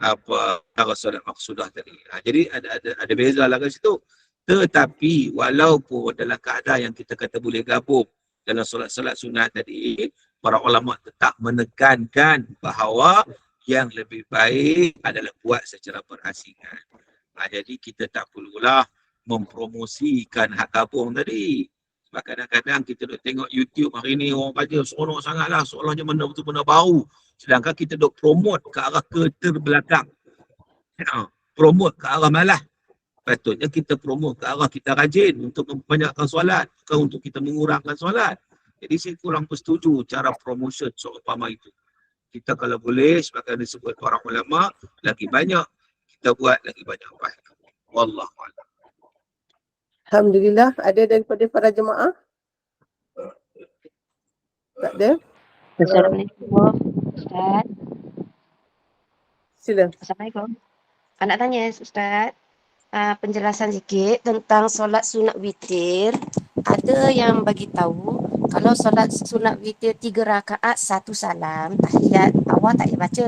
Speaker 1: apa solat maksudah tadi. Jadi ada beza lah kat situ. Tetapi walaupun dalam keadaan yang kita kata boleh gabung dalam solat-solat sunat tadi, para ulama tetap menekankan bahawa yang lebih baik adalah buat secara berasingan. Jadi kita tak perlulah mempromosikan hak gabung tadi. Sebab kadang-kadang kita duk tengok YouTube hari ni orang baca seronok sangatlah, seolahnya benda betul benda baru. Sedangkan kita duk promote ke arah keterbelakang. Promote ke arah malah. Patutnya kita promote ke arah kita rajin untuk membanyakkan solat, bukan untuk kita mengurangkan solat. Jadi saya kurang bersetuju cara promotion seumpama itu. Kita kalau boleh, sebagaimana disebut para ulama, lagi banyak kita buat, lagi banyak baik. Wallahualam.
Speaker 2: Alhamdulillah, ada daripada para jemaah? Tak ada?
Speaker 8: Assalamualaikum Ustaz.
Speaker 2: Sila.
Speaker 8: Assalamualaikum. Nak tanya Ustaz, penjelasan sikit tentang solat sunat witir. Ada yang bagi tahu kalau solat sunat witir 3 rakaat 1 salam, tahiyat awal tak payah baca.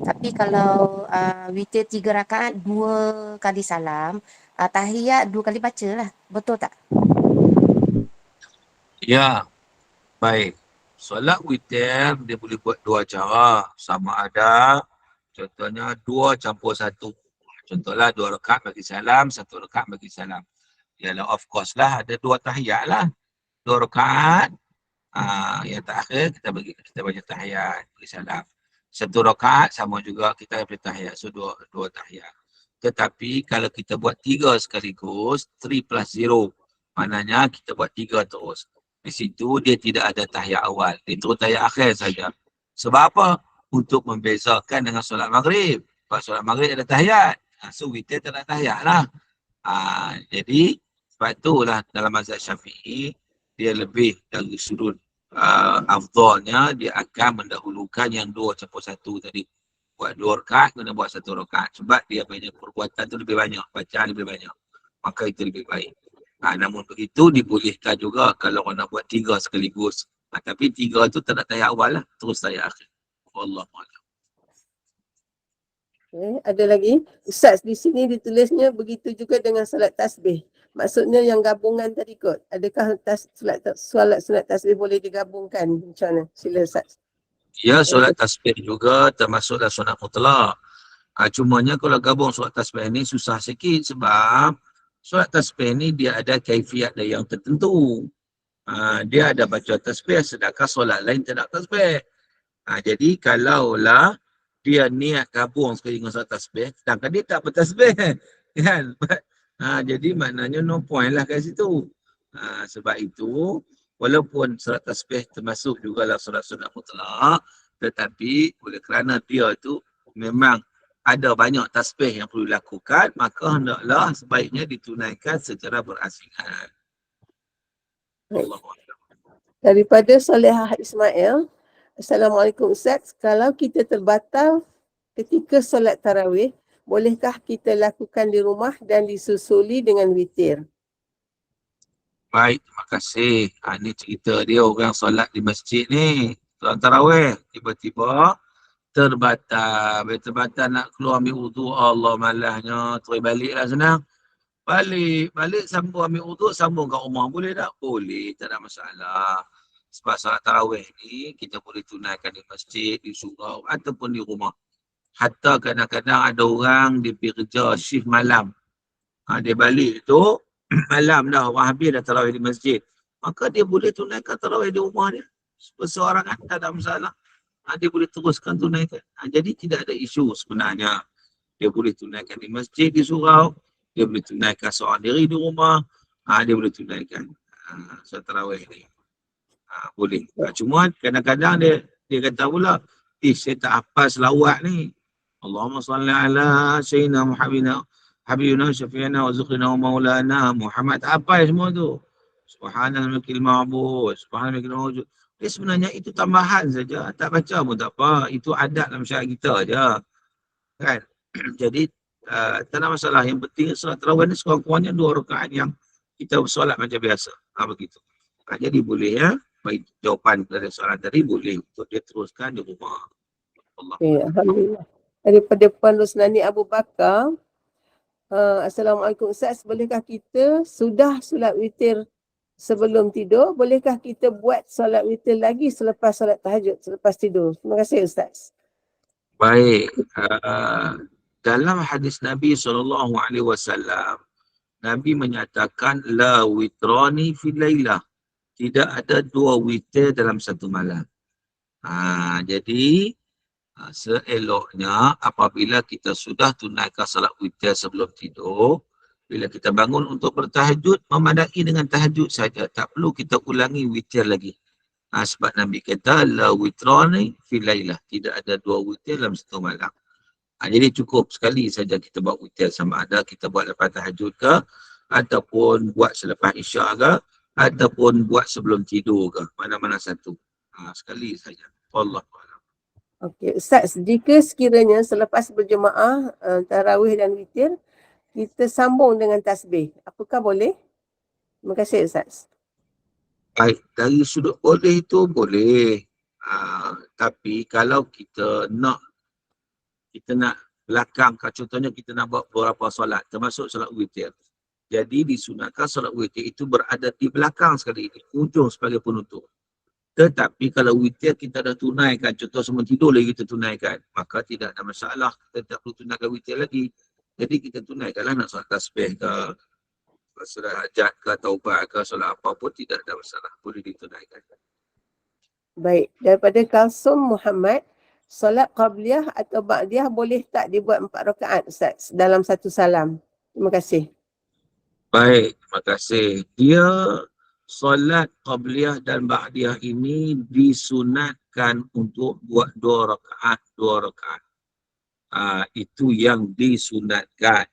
Speaker 8: Tapi kalau witir 3 rakaat 2 kali salam, tahiyat 2 kali baca lah. Betul tak?
Speaker 1: Ya, baik. Solat witir dia boleh buat 2 cara. Sama ada, contohnya 2 campur 1. Contohlah 2 rakaat bagi salam, 1 rakaat bagi salam. Yalah of course lah ada 2 tahiyat lah. 2 rakaat, yang terakhir kita baca tahiyat, bagi salam. 1 rakaat sama juga kita baca tahiyat. So 2 tahiyat. Tetapi kalau kita buat 3 sekaligus, 3 plus 0. Maknanya kita buat 3 terus. Di situ dia tidak ada tahiyat awal. Dia terus tahiyat akhir saja. Sebab apa? Untuk membezakan dengan solat maghrib. Sebab solat maghrib ada tahiyat. So witir tak ada tahiyat lah. Jadi sebab itulah dalam mazhab Syafi'i dia lebih dari sudut afdalnya dia akan mendahulukan yang 2 campur 1 tadi. Buat 2 rakaat kena buat 1 rakaat. Sebab dia banyak perbuatan tu lebih banyak. Bacaan lebih banyak. Maka itu lebih baik. Namun begitu dibolehkan juga kalau orang nak buat 3 sekaligus. Tapi 3 tu tak ada tahiyat awal lah. Terus tahiyat akhir. Wallahualam.
Speaker 2: Okay, ada lagi. Ustaz, di sini ditulisnya begitu juga dengan solat tasbih. Maksudnya yang gabungan tadi kot. Adakah solat sunat tasbih boleh digabungkan? Macam mana? Sila Ustaz.
Speaker 1: Ya, solat tasbih juga termasuklah sunat mutlak. Cumanya kalau gabung solat tasbih ni susah sikit sebab solat tasbih ni dia ada kaifiat dia yang tertentu. Dia ada baca tasbih sedangkan solat lain tak ada tasbih. Jadi kalaulah dia niat gabung sekali dengan solat tasbih, sedangkan dia tak bertasbih. Kan? Jadi maknanya no point lah kat situ. Sebab itu, walaupun solat tasbih termasuk juga lah solat-solat mutlak, tetapi oleh kerana dia tu memang ada banyak tasbih yang perlu dilakukan, maka hendaklah sebaiknya ditunaikan secara berasingan.
Speaker 2: Daripada Solehah Ismail, Assalamualaikum Ustaz, kalau kita terbatal ketika solat tarawih, bolehkah kita lakukan di rumah dan disusuli dengan witir?
Speaker 1: Baik, terima kasih. Ini cerita dia orang solat di masjid ni. Solat tarawih, tiba-tiba terbatal. Bila terbatal nak keluar ambil wuduk, Allah malahnya, terus baliklah senang. Balik sambung ambil wuduk, sambung kat rumah. Boleh tak? Boleh, tak ada masalah. Sebab solat tarawih ni, kita boleh tunaikan di masjid, di surau, ataupun di rumah. Hatta kadang-kadang ada orang dia pergi kerja shift malam. Dia balik tu, malam dah, orang habis dah tarawih di masjid. Maka dia boleh tunaikan tarawih di rumah dia. Perseorangan, tak ada masalah. Dia boleh teruskan tunaikan. Jadi tidak ada isu sebenarnya. Dia boleh tunaikan di masjid, di surau. Dia boleh tunaikan seorang diri di rumah. Dia boleh tunaikan solat tarawih ni. Boleh. Cuma kadang-kadang dia kata pula, saya tak hafal selawat ni. Allahumma salli ala sayyidina Muhammadina Habibuna syafi'ana wa zukrina wa maulana Muhammad. Apa semua tu? Subhanallah makil ma'bud, subhanallah makil ma'bud. Dia sebenarnya itu tambahan saja. Tak baca pun tak apa. Itu adat dalam syariat kita je. Kan? Jadi, tak ada masalah. Yang penting solat tarawih ni sekurang-kurangnya 2 rakaat yang kita solat macam biasa. Begitu. Jadi boleh ya. Baik, jawapan dari soalan tadi boleh untuk dia teruskan di rumah. Allah.
Speaker 2: Alhamdulillah. Daripada Puan Rusnani Abu Bakar, Assalamualaikum Ustaz, bolehkah kita sudah solat witir sebelum tidur, bolehkah kita buat solat witir lagi selepas solat tahajud, selepas tidur? Terima kasih Ustaz.
Speaker 1: Baik, dalam hadis Nabi SAW, Nabi menyatakan la witrani fil lailah. Tidak ada 2 witir dalam satu malam. Jadi seeloknya apabila kita sudah tunaikan salat witir sebelum tidur, bila kita bangun untuk bertahajud, memadai dengan tahajud saja. Tak perlu kita ulangi witir lagi. Sebab Nabi kata, la witrani fil lailah. Tidak ada 2 witir dalam satu malam. Jadi cukup sekali saja kita buat witir, sama ada kita buat lepas tahajud ke, ataupun buat selepas isyak ke, ataupun buat sebelum tidur ke. Mana-mana satu. Sekali saja. Allah.
Speaker 2: Okey, Ustaz, jika sekiranya selepas berjemaah tarawih dan witir, kita sambung dengan tasbih, apakah boleh? Terima kasih Ustaz.
Speaker 1: Baik, dari sudut boleh itu boleh. Tapi kalau kita nak belakang, contohnya kita nak buat beberapa solat, termasuk solat witir. Jadi disunatkan solat witir itu berada di belakang sekali, di ujung sebagai penutup. Tetapi kalau witir kita dah tunaikan, contoh sebelum tidur lagi kita tunaikan, maka tidak ada masalah, kita tak perlu tunaikan witir lagi. Jadi kita tunaikanlah nak solat tasbih ke, solat hajat ke, taubat ke, solat apa pun tidak ada masalah, boleh ditunaikan.
Speaker 2: Baik, daripada Kalsum Muhammad, solat qabliyah atau ba'diyah boleh tak dibuat 4 rakaat Ustaz dalam satu salam? Terima kasih.
Speaker 1: Baik, terima kasih. Dia solat qabliyah dan ba'diyah ini disunatkan untuk buat 2 rakaat, 2 rakaat. Itu yang disunatkan.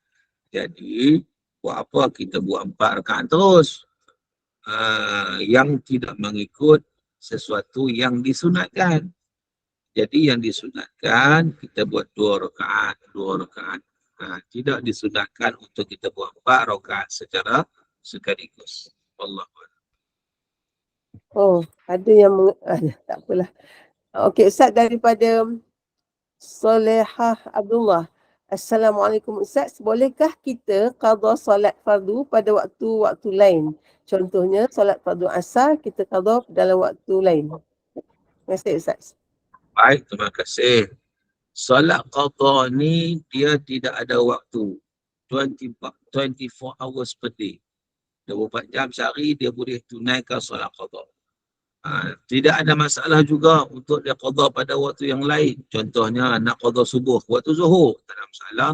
Speaker 1: Jadi, buat apa kita buat 4 rakaat terus? Yang tidak mengikut sesuatu yang disunatkan. Jadi yang disunatkan kita buat 2 rakaat, 2 rakaat. Tidak disunatkan untuk kita buat 4 rakaat secara sekaligus. Allah.
Speaker 2: Oh, ada yang tak apalah. Okey, Ustaz, daripada Solehah Abdullah. Assalamualaikum Ustaz, bolehkah kita qada solat fardu pada waktu-waktu lain? Contohnya solat fardu asar kita qada dalam waktu lain. Terima kasih Ustaz.
Speaker 1: Baik, terima kasih. Solat qadha ni dia tidak ada waktu. 24 hours per day. 24 jam sehari dia boleh tunaikan solat qadha. Tidak ada masalah juga untuk dia qadha pada waktu yang lain. Contohnya nak qadha subuh waktu zuhur, tak ada masalah.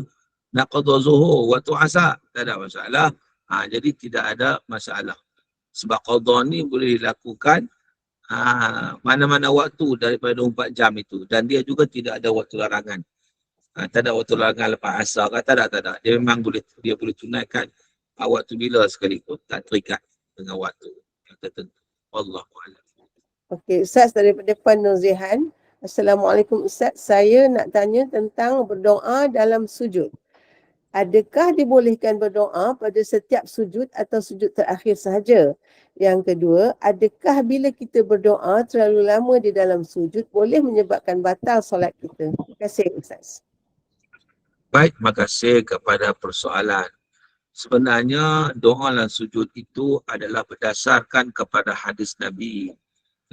Speaker 1: Nak qadha zuhur waktu asar, tak ada masalah. Jadi tidak ada masalah. Sebab qadha ni boleh dilakukan mana-mana waktu daripada 24 jam itu. Dan dia juga tidak ada waktu larangan. Tak ada waktu larangan lepas asar ke, tak ada. Dia memang boleh tunaikan waktu bila sekalipun, tak terikat dengan waktu yang tertentu. Wallahualam.
Speaker 2: Okey, Ustaz daripada Puan Nurzihan. Assalamualaikum Ustaz. Saya nak tanya tentang berdoa dalam sujud. Adakah dibolehkan berdoa pada setiap sujud atau sujud terakhir sahaja? Yang kedua, adakah bila kita berdoa terlalu lama di dalam sujud boleh menyebabkan batal solat kita? Terima kasih Ustaz.
Speaker 1: Baik, terima kasih kepada persoalan. Sebenarnya doa dalam sujud itu adalah berdasarkan kepada hadis Nabi.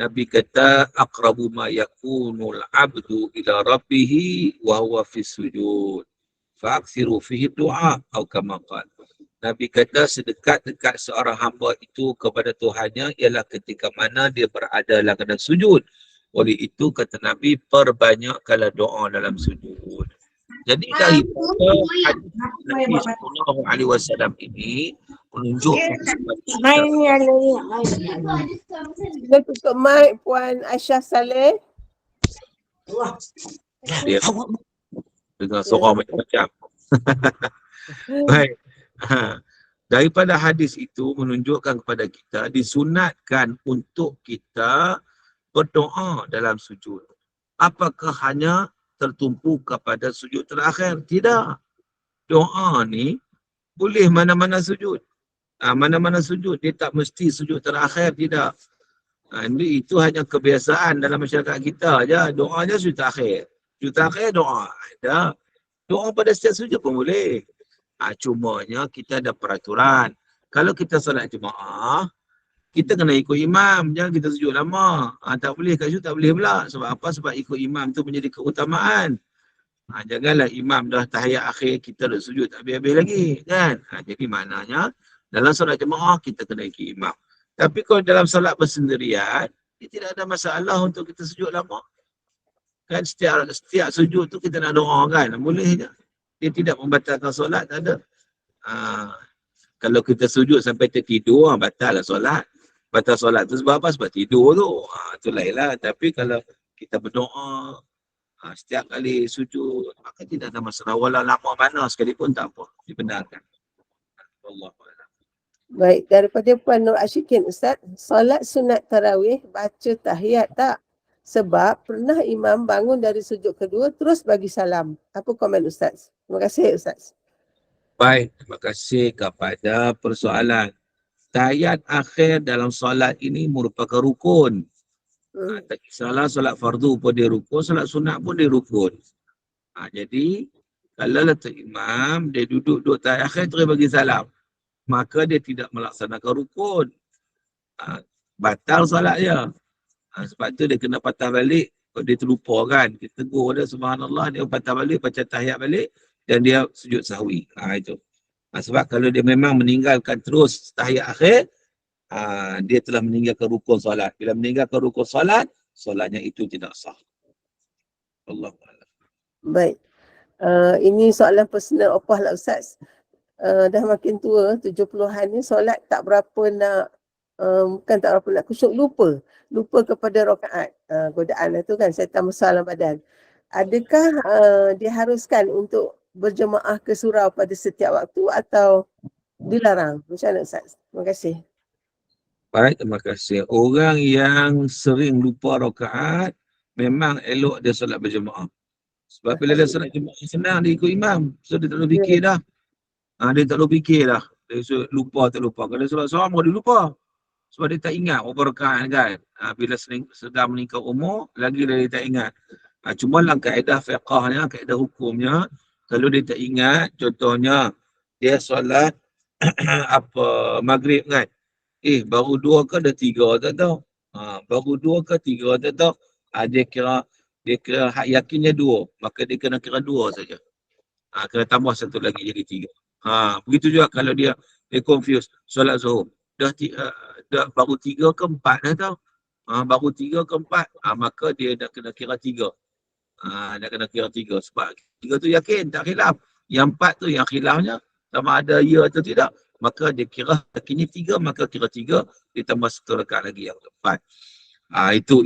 Speaker 1: Nabi kata, aqrabu ma yakunul abdu ila rabbihi wa huwa fi sujud. Fa'aksiru fihi du'a atau kama qala. Nabi kata sedekat-dekat seorang hamba itu kepada Tuhannya ialah ketika mana dia berada dalam keadaan sujud. Oleh itu kata Nabi, perbanyakkanlah doa dalam sujud. Jadi daripada hadis Nabi sallallahu alaihi wasallam ini menunjukkan
Speaker 2: Kita tutup mic Puan Aisyah Saleh.
Speaker 1: dia dengan seorang macam-macam. Baik. Daripada hadis itu menunjukkan kepada kita disunatkan untuk kita berdoa dalam sujud. Apakah hanya tertumpu kepada sujud terakhir? Tidak. Doa ni boleh mana-mana sujud. Mana-mana sujud. Dia tak mesti sujud terakhir, tidak. Itu hanya kebiasaan dalam masyarakat kita aja. Doa je sujud terakhir. Sujud terakhir doa. Ada. Doa pada setiap sujud pun boleh. Cumanya kita ada peraturan. Kalau kita solat jemaah, kita kena ikut imam. Jangan kita sujud lama. Tak boleh kat situ, tak boleh pula. Sebab apa? Sebab ikut imam tu menjadi keutamaan. Janganlah imam dah tahiyat akhir, kita dah sujud tak habis-habis lagi. Kan? Jadi maknanya, dalam solat jemaah, kita kena ikut imam. Tapi kalau dalam solat bersendirian, dia tidak ada masalah untuk kita sujud lama. Kan setiap sujud tu kita nak doa kan? Boleh je. Dia tidak membatalkan solat, tak ada. Kalau kita sujud sampai tertidur, batal lah solat. Batal solat tu sebab apa? Sebab tidur tu. Itu lain lah. Tapi kalau kita berdoa, setiap kali sujud, maka tidak ada masalah. Walau lama mana sekalipun tak apa. Dibenarkan. Allahuakbar.
Speaker 2: Baik, daripada Puan Nur Ashikin Ustaz, solat sunat tarawih baca tahiyat tak? Sebab pernah imam bangun dari sujud kedua terus bagi salam. Apa komen Ustaz? Terima kasih Ustaz.
Speaker 1: Baik, terima kasih kepada persoalan. Tahiyat akhir dalam solat ini merupakan rukun. Tak kisahlah solat fardu pun dia rukun, solat sunat pun dia rukun. Jadi, kalau letak imam, dia duduk tahiyat akhir terus bagi salam, maka dia tidak melaksanakan rukun. Batal solat dia. Sebab tu dia kena patah balik. Kalau dia terlupa kan, kita tegur dia subhanallah, dia patah balik, baca tahiyat balik dan dia sujud sahwi. Itu. Sebab kalau dia memang meninggalkan terus tahiyat akhir, dia telah meninggalkan rukun solat. Bila meninggalkan rukun solat, solatnya itu tidak sah. Allahuakbar.
Speaker 2: Baik. Ini soalan personal opah lah Ustaz. Dah makin tua, 70-an ni solat tak berapa nak, bukan tak berapa nak khusyuk, lupa kepada rakaat. Godaan itu kan, syaitan besar dalam badan. Adakah diharuskan untuk berjemaah ke surau pada setiap waktu atau dilarang? Macam mana Ustaz? Terima kasih.
Speaker 1: Baik, terima kasih. Orang yang sering lupa rakaat, memang elok dia solat berjemaah. Sebab bila dia solat jemaah senang dia ikut imam. So dia tak perlu fikir dah. Dia tak perlu fikir dah. Dia lupa tak lupa. Kalau dia solat seorang dia lupa. Sebab dia tak ingat berapa rakaat kan. Bila sedang meningkat umur, lagi dia tak ingat. Cuma dalam kaedah fiqahnya, kaedah hukumnya, kalau dia tak ingat, contohnya dia solat maghrib kan. Baru 2 ke dah 3 tak tahu. Baru 2 ke 3 tak tahu. Dia kira dia kira hak yakinnya 2, maka dia kena kira 2 saja. Kena tambah satu lagi jadi 3. Begitu juga kalau dia confuse solat Zuhur. Dah baru 3 ke 4 dah tau. Baru 3 ke 4, maka dia dah kena kira 3. Dah kena kira 3 sebab 3 tu yakin tak khilaf. Yang 4 tu yang khilafnya sama ada ya atau tidak. Maka dia kira yakinnya 3, maka kira 3 ditambah satu rakaat lagi yang 4.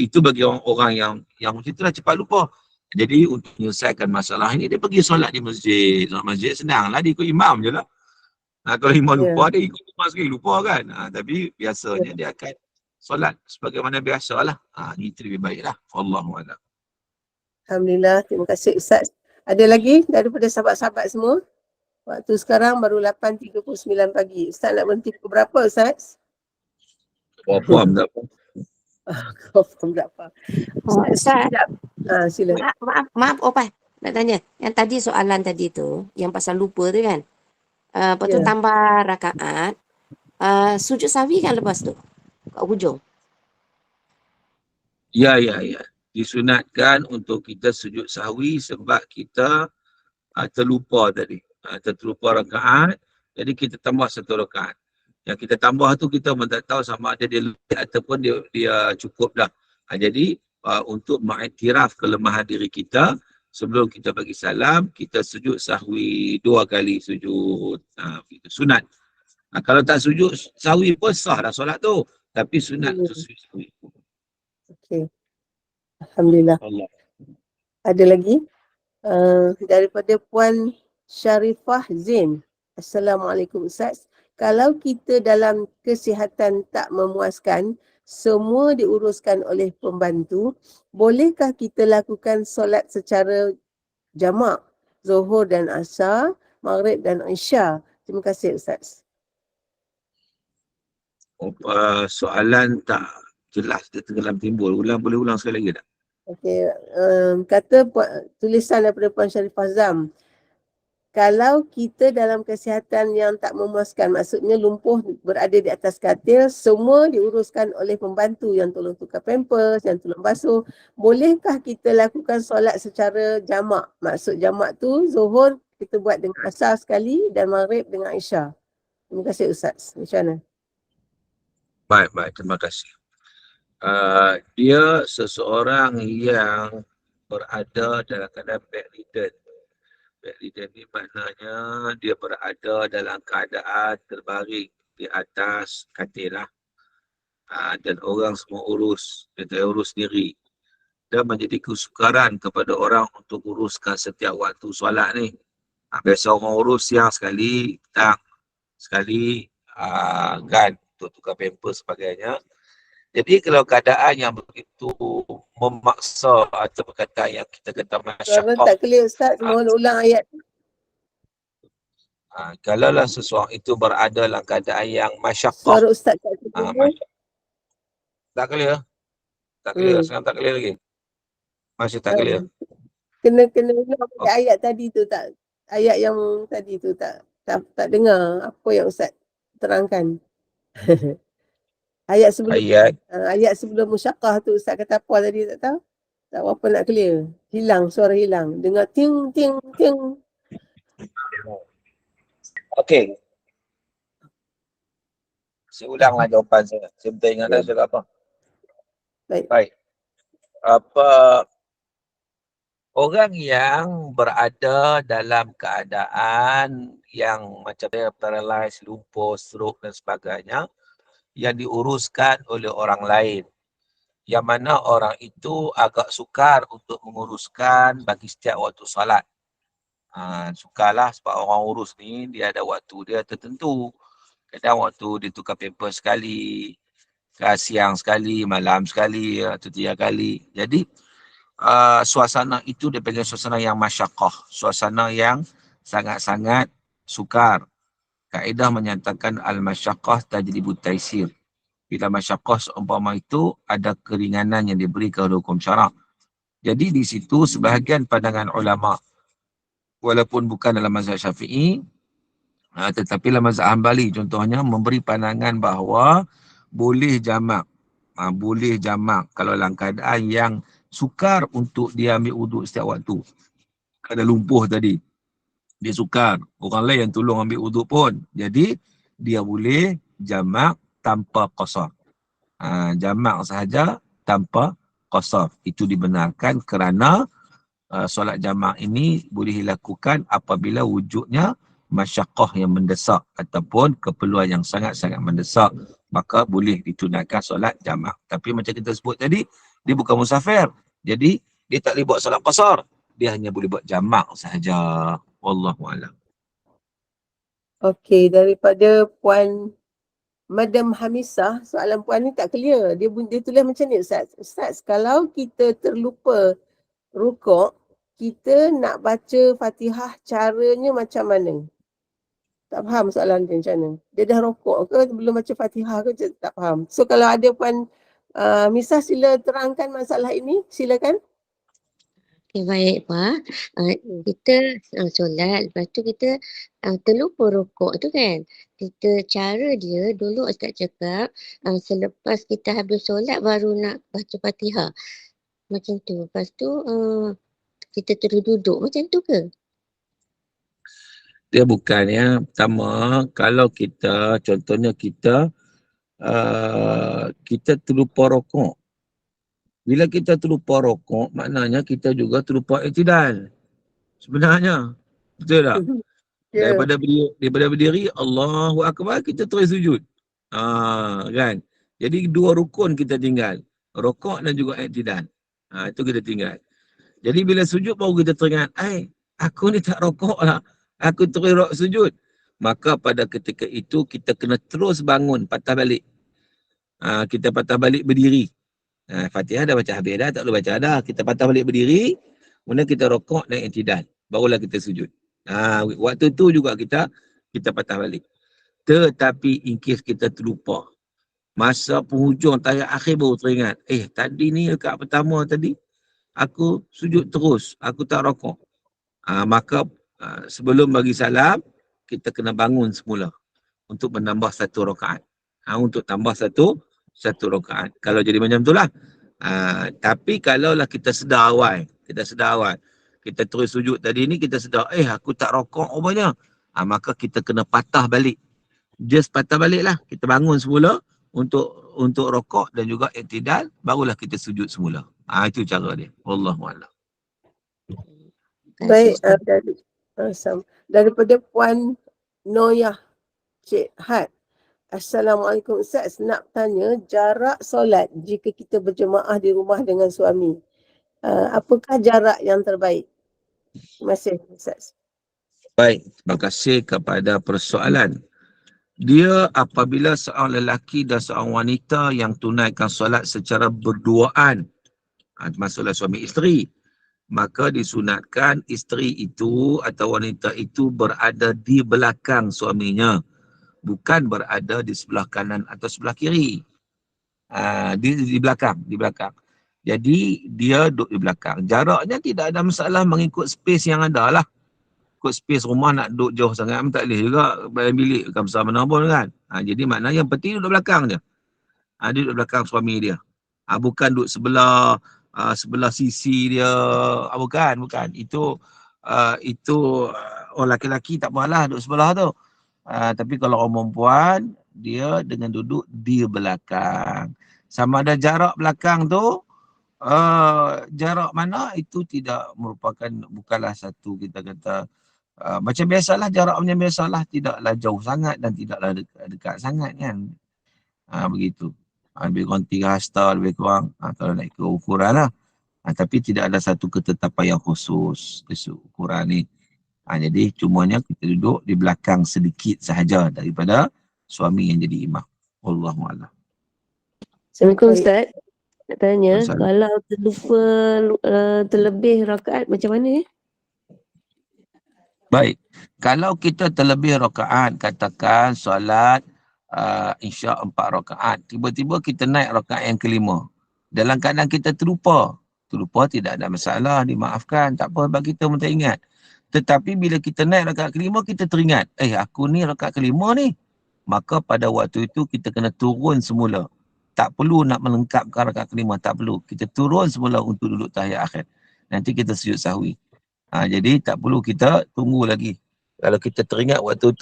Speaker 1: Itu bagi orang-orang yang macam itulah cepat lupa. Jadi untuk menyelesaikan masalah ini, dia pergi solat di masjid. Solat masjid senanglah, dia ikut imam je lah. Kalau imam lupa, dia ikut imam sekali lupa kan. Tapi biasanya dia akan solat sebagaimana biasalah. Itu lebih baiklah. Wallahualam.
Speaker 2: Alhamdulillah, terima kasih Ustaz. Ada lagi daripada sahabat-sahabat semua? Waktu sekarang baru 8.39 pagi. Ustaz nak berhenti pukul berapa Ustaz?
Speaker 1: Faham tak apa?
Speaker 2: Confirm berapa?
Speaker 8: Ustaz,
Speaker 2: Sila.
Speaker 8: maaf Opal, nak tanya. Yang tadi soalan tadi tu, yang pasal lupa tu kan. Lepas tu tambah rakaat, sujud sahwi kan lepas tu? Kat hujung.
Speaker 1: Ya. Disunatkan untuk kita sujud sahwi sebab kita terlupa tadi. Terlupa rakaat, jadi kita tambah satu rakaat. Yang kita tambah tu kita pun tak tahu sama ada dia lebih ataupun dia cukup dah. Jadi untuk mengiktiraf kelemahan diri kita, sebelum kita bagi salam, kita sujud sahwi 2 kali sujud. Itu sunat. Kalau tak sujud sahwi pun sah dah solat tu. Tapi sunat untuk sujud sahwi.
Speaker 2: Okey. Alhamdulillah.
Speaker 1: Allah.
Speaker 2: Ada lagi? Daripada Puan Syarifah Zain. Assalamualaikum Ustaz. Kalau kita dalam kesihatan tak memuaskan, semua diuruskan oleh pembantu, bolehkah kita lakukan solat secara jamak? Zuhur dan Asar, Maghrib dan Isya. Terima kasih Ustaz.
Speaker 1: Soalan tak jelas, dia tenggelam timbul. Boleh ulang sekali lagi tak?
Speaker 2: Okey, kata tulisan daripada Puan Syarifah Zam. Kalau kita dalam kesihatan yang tak memuaskan, maksudnya lumpuh berada di atas katil, semua diuruskan oleh pembantu yang tolong tukar pampers, yang tolong basuh. Bolehkah kita lakukan solat secara jamak? Maksud jamak tu, Zuhur kita buat dengan Asar sekali dan Maghrib dengan Isya. Terima kasih Ustaz. Macam mana?
Speaker 1: Baik. Terima kasih. Dia seseorang yang berada dalam keadaan bedridden. Bedridden ni maknanya dia berada dalam keadaan terbaring di atas katil lah. Dan orang semua urus, dia tak urus sendiri. Dan menjadi kesukaran kepada orang untuk uruskan setiap waktu solat ni. Biasa orang urus siang sekali, petang sekali, kan, untuk tukar pampers sebagainya. Jadi kalau keadaan yang begitu memaksa atau perkataan yang kita kata
Speaker 2: Suara
Speaker 1: masyaqqah,
Speaker 2: tak clear Ustaz, mohon ulang ayat.
Speaker 1: kalaulah seseorang itu berada dalam keadaan yang masyaqqah,
Speaker 2: Suara Ustaz tak clear.
Speaker 1: tak clear? Tak clear, sekarang tak clear lagi? Masih tak clear?
Speaker 2: Kena ulang ayat tadi tu tak, ayat yang tadi tu tak dengar apa yang Ustaz terangkan. Ayat sebelum musyaqqah tu Ustaz kata apa tadi tak tahu? Tak apa nak clear. Hilang, suara hilang. Dengar ting.
Speaker 1: Okey. Saya ulanglah jawapan saya. Saya betul ingat dah saya apa. Baik. Orang yang berada dalam keadaan yang macam paralyzed, lumpuh, stroke dan sebagainya, yang diuruskan oleh orang lain, yang mana orang itu agak sukar untuk menguruskan bagi setiap waktu salat. Sukarlah sebab orang urus ni dia ada waktu dia tertentu. Kadang waktu dia tukar pampers sekali, siang sekali, malam sekali, atau 3 kali. Jadi suasana itu dia panggil suasana yang masyaqqah, suasana yang sangat-sangat sukar. Kaedah menyatakan al-masyaqqah tajlibu taisir. Bila masyaqqah seumpama itu ada keringanan yang diberikan oleh hukum syarak. Jadi di situ sebahagian pandangan ulama, walaupun bukan dalam mazhab Syafi'i, tetapi dalam mazhab Hanbali contohnya memberi pandangan bahawa boleh jamak. Boleh jamak kalau dalam keadaan yang sukar untuk dia ambil wuduk setiap waktu. Ada lumpuh tadi, dia sukar. Orang lain yang tolong ambil wuduk pun. Jadi, dia boleh jamak tanpa qasar. Jamak sahaja tanpa qasar. Itu dibenarkan kerana solat jamak ini boleh dilakukan apabila wujudnya masyaqqah yang mendesak ataupun keperluan yang sangat-sangat mendesak, maka boleh ditunaikan solat jamak. Tapi macam kita sebut tadi, dia bukan musafir. Jadi dia tak boleh buat solat qasar. Dia hanya boleh buat jamak sahaja. Wallahu a'lam.
Speaker 2: Okey, daripada Puan Madam Hamisah, soalan Puan ni tak clear. Dia tulis macam ni, Ustaz. Ustaz, kalau kita terlupa rukuk, kita nak baca Fatihah caranya macam mana? Tak faham soalan dia macam mana. Dia dah rokok ke belum baca Fatihah ke, tak faham. So kalau ada Puan Misah, sila terangkan masalah ini, silakan.
Speaker 6: Okay, baik Pak. Kita solat, lepas tu kita terlupa rukuk tu kan. Kita cara dia, dulu Ustaz cakap, selepas kita habis solat baru nak baca Fatihah. Macam tu. Lepas tu kita terus duduk. Macam tu ke?
Speaker 1: Dia bukan ya. Pertama, kalau kita, contohnya kita terlupa rokok. Bila kita terlupa rokok, maknanya kita juga terlupa i'tidal. Sebenarnya. Betul tak?
Speaker 2: Ya.
Speaker 1: Daripada berdiri, Allahu Akbar, kita terus sujud. Kan? Jadi dua rukun kita tinggal. Rokok dan juga i'tidal. Itu kita tinggal. Jadi bila sujud baru kita teringat, aku ni tak rokok lah. Aku terus sujud. Maka pada ketika itu kita kena terus bangun, patah balik. Kita patah balik berdiri. Fatihah dah baca habis dah, tak perlu baca dah. Kita patah balik berdiri, kemudian kita rokok dan i'tidal. Barulah kita sujud. Waktu tu juga kita patah balik. Tetapi in case kita terlupa, masa penghujung tahiyat akhir baru teringat, tadi ni rakaat pertama tadi, aku sujud terus, aku tak rokok. Maka sebelum bagi salam, kita kena bangun semula untuk menambah satu rakaat. Untuk tambah satu rakaat. Kalau jadi macam itulah. Tapi kalaulah kita sedar awal, kita terus sujud tadi ni, kita sedar, aku tak rokok rupanya. Maka kita kena patah balik. Just patah balik lah. Kita bangun semula untuk rokok dan juga i'tidal, barulah kita sujud semula. Itu cara dia. Wallahualam.
Speaker 2: Baik, daripada Puan Noyah Cik Had. Assalamualaikum Ustaz, nak tanya jarak solat jika kita berjemaah di rumah dengan suami. Apakah jarak yang terbaik? Terima kasih Ustaz.
Speaker 1: Baik, terima kasih kepada persoalan. Dia apabila seorang lelaki dan seorang wanita yang tunaikan solat secara berduaan, termasuklah suami isteri, maka disunatkan isteri itu atau wanita itu berada di belakang suaminya, bukan berada di sebelah kanan atau sebelah kiri. Di belakang. Jadi dia duduk di belakang. Jaraknya tidak ada masalah mengikut space yang ada lah. Ikut space rumah nak duduk jauh sangat pun tak boleh juga. Dalam bilik bukan besar mana pun kan. Jadi maknanya yang penting duduk belakang je. Dia duduk belakang suami dia. Bukan duduk sebelah sisi dia. Bukan. Itu orang lelaki tak apalah duduk sebelah tu. Tapi kalau orang perempuan, dia dengan duduk di belakang. Sama ada jarak belakang tu, jarak mana itu tidak merupakan, bukanlah satu kita kata, macam biasalah jarak macam biasalah, tidaklah jauh sangat dan tidaklah dekat sangat kan. Begitu. Lebih kurang 3 hasta, lebih kurang, kalau nak ikut ukuran lah. Tapi tidak ada satu ketetapan yang khusus ukuran ni. Jadi cumanya kita duduk di belakang sedikit sahaja daripada suami yang jadi imam. Wallahualam.
Speaker 8: Assalamualaikum Ustaz. Nak tanya,
Speaker 1: Assalamualaikum.
Speaker 8: kalau terlupa terlebih rakaat macam mana?
Speaker 1: Baik. Kalau kita terlebih rakaat, katakan solat insya 4 rakaat, tiba-tiba kita naik rakaat yang kelima. Dalam keadaan kita terlupa tidak ada masalah, dimaafkan, tak apa, bagi kita pun tak ingat. Tetapi bila kita naik rakaat kelima, kita teringat, aku ni rakaat kelima ni. Maka pada waktu itu kita kena turun semula tak perlu nak melengkapkan rakaat kelima, tak perlu. Kita turun semula untuk duduk tahiyat akhir. Nanti kita sujud sahwi. Jadi tak perlu kita tunggu lagi. Kalau kita teringat waktu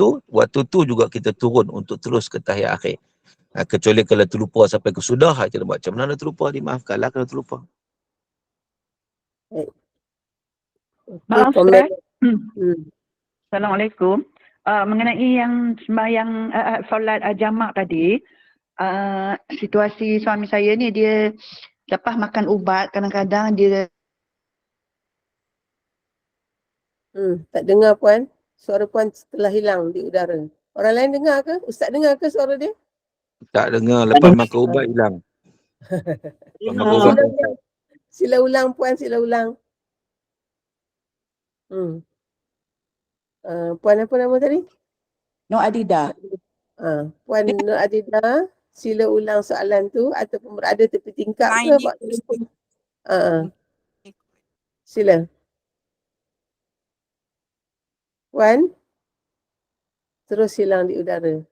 Speaker 1: tu juga kita turun untuk terus ke tahiyat akhir. Kecuali kalau terlupa sampai ke sudah, kita buat macam mana terlupa, dimaafkanlah kalau terlupa.
Speaker 9: Maaf,
Speaker 2: komen.
Speaker 9: Ustaz. Assalamualaikum. Mengenai yang sembahyang solat jamak tadi, situasi suami saya ni dia lepas makan ubat kadang-kadang dia
Speaker 2: Tak dengar Puan. Suara Puan telah hilang di udara. Orang lain dengar ke? Ustaz dengar ke suara dia?
Speaker 1: Tak dengar, lepas makan ubat hilang. Lepas makan ubat.
Speaker 2: Sila ulang Puan, sila ulang. Puan apa nama tadi?
Speaker 9: Nur Adida.
Speaker 2: Puan Nur Adida, sila ulang soalan tu ataupun berada tepi tingkap ke? Pak telefon. Sila. Puan, terus hilang di udara.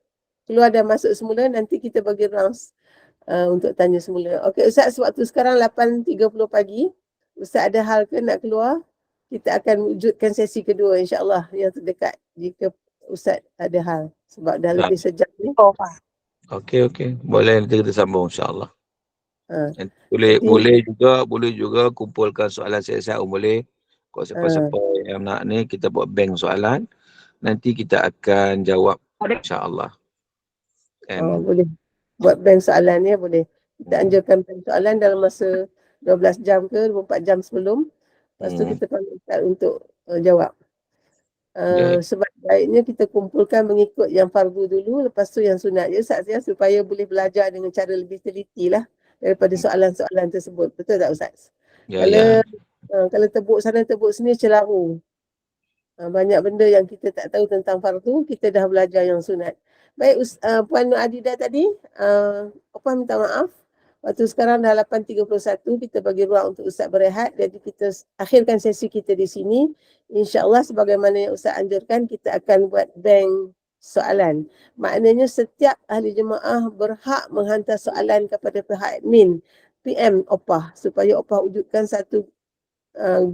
Speaker 2: Keluar dan masuk semula, nanti kita bagi ruang untuk tanya semula. Okey Ustaz, waktu sekarang 8.30 pagi. Ustaz ada hal ke nak keluar? Kita akan wujudkan sesi kedua insya-Allah yang terdekat jika Ustaz ada hal. Sebab dah lebih sejam ni.
Speaker 1: Okey. Boleh nanti kita sambung insya-Allah. Boleh juga kumpulkan soalan sihat-sihat boleh. Kalau siapa-siapa yang nak ni, kita buat bank soalan. Nanti kita akan jawab insya-Allah.
Speaker 2: Boleh. Buat bank soalan ya, boleh. Kita anjurkan bank soalan dalam masa 12 jam ke 24 jam sebelum. Lepas tu kita panggil untuk jawab. Sebaiknya kita kumpulkan mengikut yang fardu dulu, lepas tu yang sunat je Ustaz ya, supaya boleh belajar dengan cara lebih teliti lah daripada soalan-soalan tersebut. Betul tak Ustaz? Kalau tebuk sana tebuk sini celaru. Banyak benda yang kita tak tahu tentang fardu, kita dah belajar yang sunat. Baik, Puan Nur Adida tadi, Puan minta maaf. Waktu sekarang dah 8.31, kita bagi ruang untuk Ustaz berehat. Jadi kita akhirkan sesi kita di sini. InsyaAllah sebagaimana yang Ustaz anjurkan, kita akan buat bank soalan. Maknanya setiap ahli jemaah berhak menghantar soalan kepada pihak admin PM Opah, supaya Opah wujudkan satu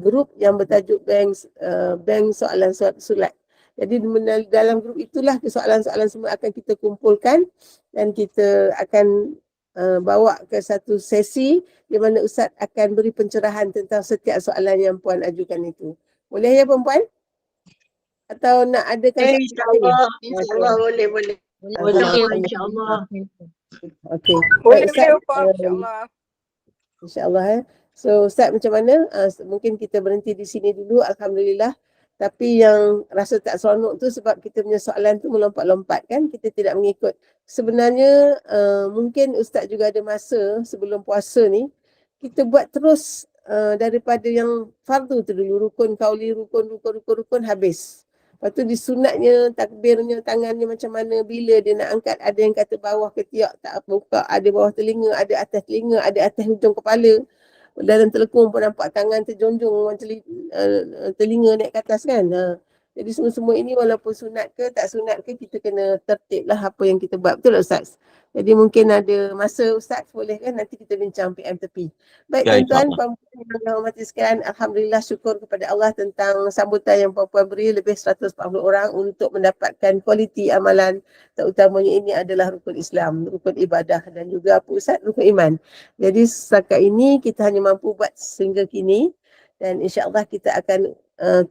Speaker 2: grup yang bertajuk bank soalan solat. Jadi dalam grup itulah soalan-soalan semua akan kita kumpulkan dan kita akan bawa ke satu sesi di mana Ustaz akan beri pencerahan tentang setiap soalan yang Puan ajukan itu. Boleh ya Puan? Atau nak adakan
Speaker 4: InsyaAllah boleh.
Speaker 6: InsyaAllah.
Speaker 2: Okey.
Speaker 3: Boleh insyaAllah.
Speaker 2: InsyaAllah So Ustaz macam mana? Mungkin kita berhenti di sini dulu, Alhamdulillah. Tapi yang rasa tak seronok tu sebab kita punya soalan tu melompat-lompat kan, kita tidak mengikut. Sebenarnya mungkin Ustaz juga ada masa sebelum puasa ni, kita buat terus daripada yang fardu tu dulu, rukun kauli, rukun habis. Lepas tu disunatnya, takbirnya, tangannya macam mana, bila dia nak angkat, ada yang kata bawah ketiak tak buka, ada bawah telinga, ada atas telinga, ada atas hujung kepala. Dalam telekung pun nampak tangan terjunjung telinga naik ke atas kan. Jadi semua-semua ini walaupun sunat ke tak sunat ke, kita kena tertib lah apa yang kita buat. Betul tak Ustaz? Jadi mungkin ada masa Ustaz boleh kan nanti kita bincang PM tepi. Baik tuan-tuan, puan-puan yang dihormati sekalian, Alhamdulillah syukur kepada Allah tentang sambutan yang puan-puan beri lebih 140 orang untuk mendapatkan kualiti amalan. Terutamanya ini adalah rukun Islam, rukun ibadah dan juga apa Ustaz, rukun iman. Jadi setakat ini kita hanya mampu buat sehingga kini dan insya-Allah kita akan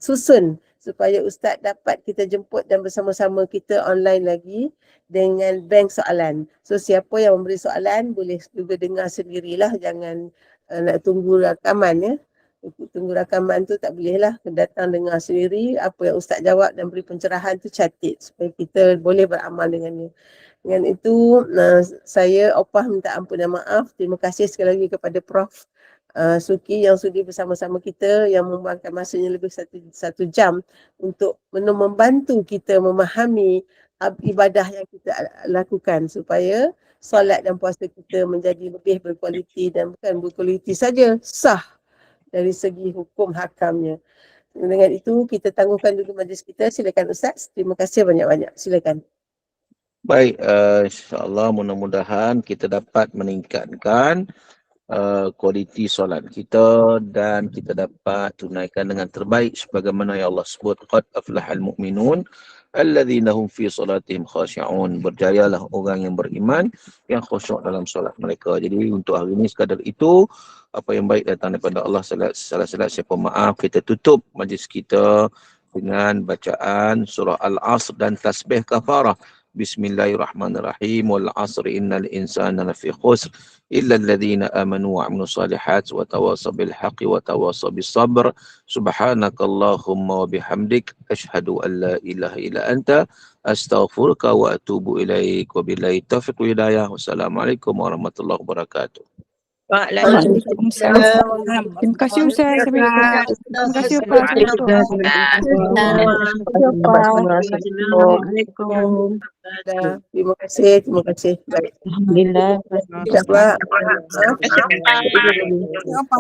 Speaker 2: susun supaya Ustaz dapat kita jemput dan bersama-sama kita online lagi dengan bank soalan. So siapa yang memberi soalan boleh juga dengar sendirilah, jangan nak tunggu rakaman ya. Tunggu rakaman tu tak boleh lah, datang dengar sendiri apa yang Ustaz jawab dan beri pencerahan tu catat supaya kita boleh beramal dengannya. Dengan itu saya Opah minta ampun dan maaf. Terima kasih sekali lagi kepada Prof Suki yang sudi bersama-sama kita, yang membuangkan masanya lebih satu jam untuk membantu kita memahami ibadah yang kita lakukan supaya solat dan puasa kita menjadi lebih berkualiti dan bukan berkualiti saja, sah dari segi hukum hakamnya. Dengan itu kita tangguhkan dulu majlis kita. Silakan Ustaz. Terima kasih banyak-banyak. Silakan.
Speaker 1: Baik, insyaAllah mudah-mudahan kita dapat meningkatkan kualiti solat kita dan kita dapat tunaikan dengan terbaik sebagaimana yang Allah sebut, qad aflahal mu'minun alladzina hum fi solatihim khashi'un. Berjayalah orang yang beriman yang khusyuk dalam solat mereka. Jadi untuk hari ini sekadar itu, apa yang baik datang daripada Allah, salah-salah siapa maaf. Kita tutup majlis kita dengan bacaan surah Al-Asr dan tasbih kafarah. Bismillahirrahmanirrahim. Wal 'asri innal insana lafi khusr illa alladhina amanu wa 'amilus solihat wa tawasaw bil haqqi wa tawasaw bis sabr. Subhanakallahumma wa bihamdik asyhadu an la ilaha illa anta astaghfiruka wa atubu ilaik. Wabillahi taufiq wa hidayah. Wassalamualaikum warahmatullahi wabarakatuh.
Speaker 4: Waalaikumsalam.
Speaker 3: Terima kasih Ustaz. Terima kasih Pak.
Speaker 4: Assalamualaikum.
Speaker 2: Terima kasih. Baik.
Speaker 6: Alhamdulillah.
Speaker 2: InsyaAllah.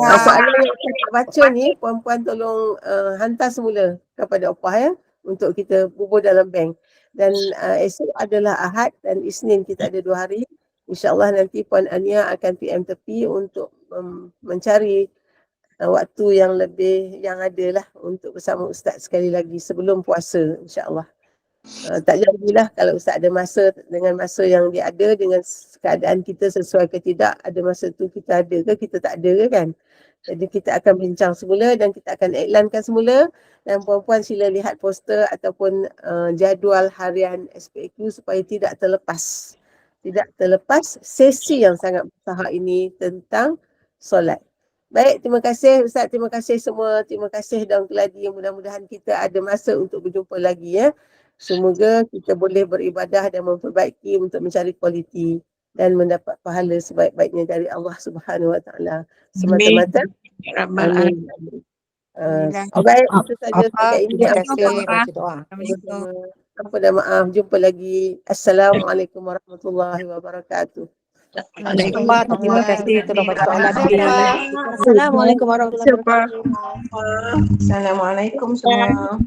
Speaker 2: Apa ada yang kita baca ni, puan-puan tolong hantar semula kepada Opah ya, untuk kita bubur dalam bank. Dan esok adalah Ahad dan Isnin, kita ada 2 hari. InsyaAllah nanti Puan Ania akan PM tepi untuk mencari waktu yang lebih yang ada lah untuk bersama Ustaz sekali lagi sebelum puasa, insyaAllah. Tak janjilah kalau Ustaz ada masa, dengan masa yang dia ada, dengan keadaan kita sesuai ke tidak, ada masa tu kita ada ke kita tak ada ke kan. Jadi kita akan bincang semula dan kita akan iklankan semula, dan puan-puan sila lihat poster ataupun jadual harian SPQ supaya tidak terlepas sesi yang sangat besar ini tentang solat. Baik, terima kasih Ustaz, terima kasih semua, terima kasih Daun Keladi. Mudah-mudahan kita ada masa untuk berjumpa lagi ya. Semoga kita boleh beribadah dan memperbaiki untuk mencari kualiti dan mendapat pahala sebaik-baiknya dari Allah Subhanahu Wa Taala semata-mata. Amin. Baik, itu saja setakat ini.
Speaker 3: Terima kasih. Baca doa.
Speaker 2: Apa dah maaf, jumpa lagi. Assalamualaikum warahmatullahi wabarakatuh.
Speaker 3: Terima kasih. Terima kasih.
Speaker 6: Assalamualaikum warahmatullahi wabarakatuh.
Speaker 4: Assalamualaikum semua.